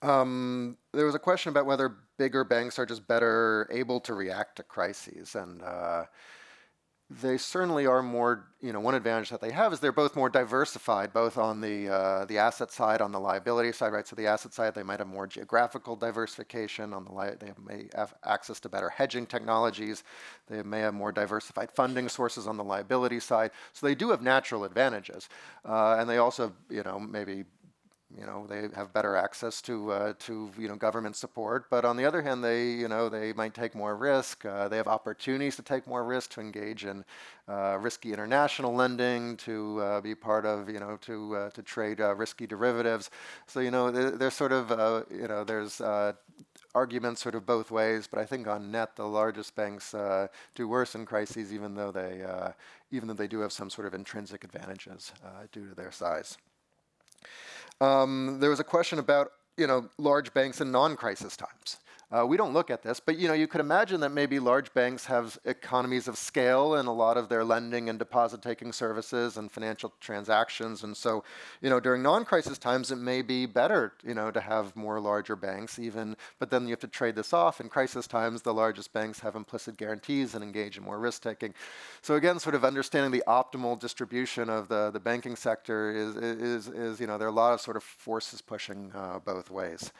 There was a question about whether bigger banks are just better able to react to crises, and they certainly are more, one advantage that they have is they're both more diversified, both on the asset side, on the liability side, right? So the asset side, they might have more geographical diversification. On the they may have access to better hedging technologies. They may have more diversified funding sources on the liability side. So they do have natural advantages. And they also, maybe they have better access to government support, but on the other hand, they might take more risk. They have opportunities to take more risk, to engage in risky international lending, to be part of, to trade risky derivatives. So there's sort of there's arguments sort of both ways, but I think on net the largest banks do worse in crises, even though they do have some sort of intrinsic advantages due to their size. There was a question about, large banks in non-crisis times. We don't look at this, but you could imagine that maybe large banks have economies of scale in a lot of their lending and deposit-taking services and financial transactions. And so, during non-crisis times, it may be better, to have more larger banks even, but then you have to trade this off. In crisis times, the largest banks have implicit guarantees and engage in more risk-taking. So again, sort of understanding the optimal distribution of the banking sector is there are a lot of sort of forces pushing both ways.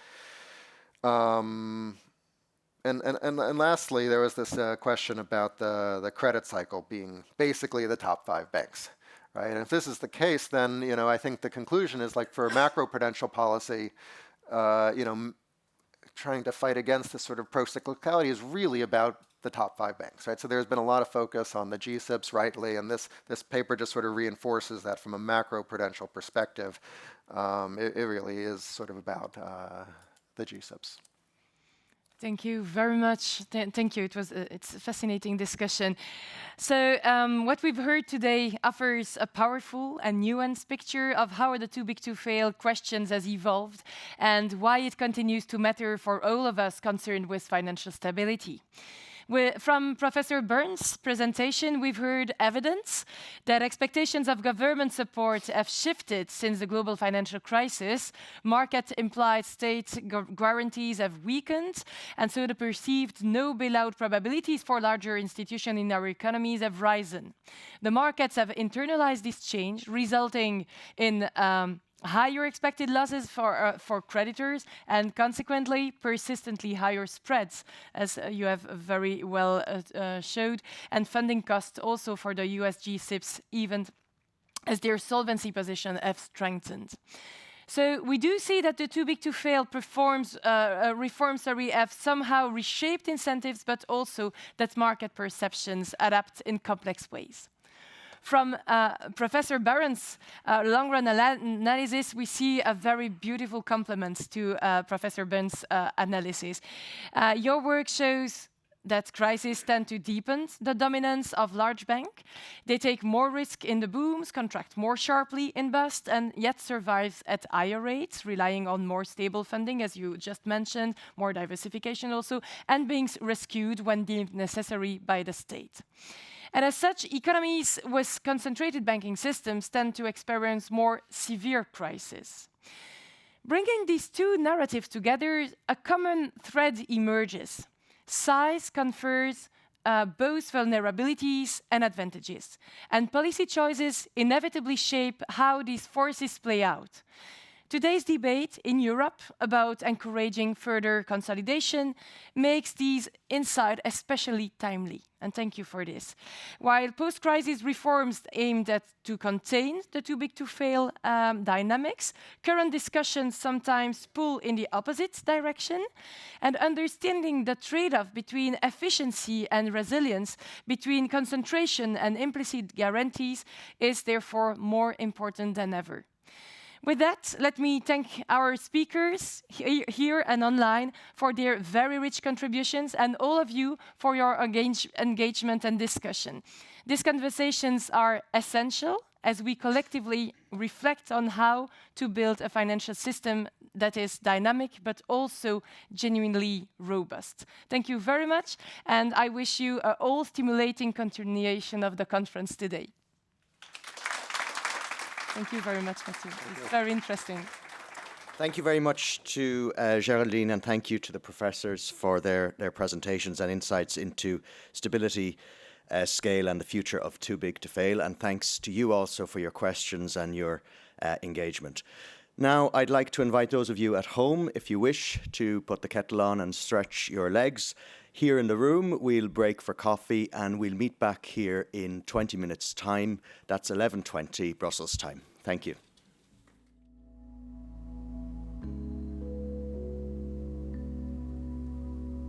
And lastly, there was this question about the credit cycle being basically the top 5 banks, right? And if this is the case, then I think the conclusion is, like, for macroprudential policy, trying to fight against this sort of pro-cyclicality is really about the top 5 banks, right? So there's been a lot of focus on the GSIBs, rightly, and this paper just sort of reinforces that from a macroprudential perspective. It really is sort of about the GSIBs. Thank you very much. Thank you. It's a fascinating discussion. So what we've heard today offers a powerful and nuanced picture of how the too big to fail questions has evolved and why it continues to matter for all of us concerned with financial stability. From Professor Berndt's presentation, we've heard evidence that expectations of government support have shifted since the global financial crisis. Market-implied state guarantees have weakened, and so the perceived no bailout probabilities for larger institutions in our economies have risen. The markets have internalized this change, resulting in higher expected losses for creditors and consequently persistently higher spreads, as you have very well showed, and funding costs also for the USG SIPs, even as their solvency position have strengthened. So we do see that the too big to fail reforms have somehow reshaped incentives, but also that market perceptions adapt in complex ways. From Professor Berndt's long-run analysis, we see a very beautiful complement to Professor Bernndt's analysis. Your work shows that crises tend to deepen the dominance of large banks. They take more risk in the booms, contract more sharply in bust, and yet survive at higher rates, relying on more stable funding, as you just mentioned, more diversification also, and being rescued when deemed necessary by the state. And as such, economies with concentrated banking systems tend to experience more severe crises. Bringing these two narratives together, a common thread emerges. Size confers both vulnerabilities and advantages, and policy choices inevitably shape how these forces play out. Today's debate in Europe about encouraging further consolidation makes these insights especially timely, and thank you for this. While post-crisis reforms aimed at to contain the too big to fail dynamics, current discussions sometimes pull in the opposite direction, and understanding the trade-off between efficiency and resilience, between concentration and implicit guarantees, is therefore more important than ever. With that, let me thank our speakers here and online for their very rich contributions, and all of you for your engagement and discussion. These conversations are essential as we collectively reflect on how to build a financial system that is dynamic but also genuinely robust. Thank you very much, and I wish you an all-stimulating continuation of the conference today. Thank you very much, Mathieu. It's very interesting. Thank you very much to Géraldine, and thank you to the professors for their presentations and insights into stability, scale and the future of too big to fail. And thanks to you also for your questions and your engagement. Now, I'd like to invite those of you at home, if you wish, to put the kettle on and stretch your legs. Here in the room, we'll break for coffee and we'll meet back here in 20 minutes' time. That's 11:20 Brussels time. Thank you.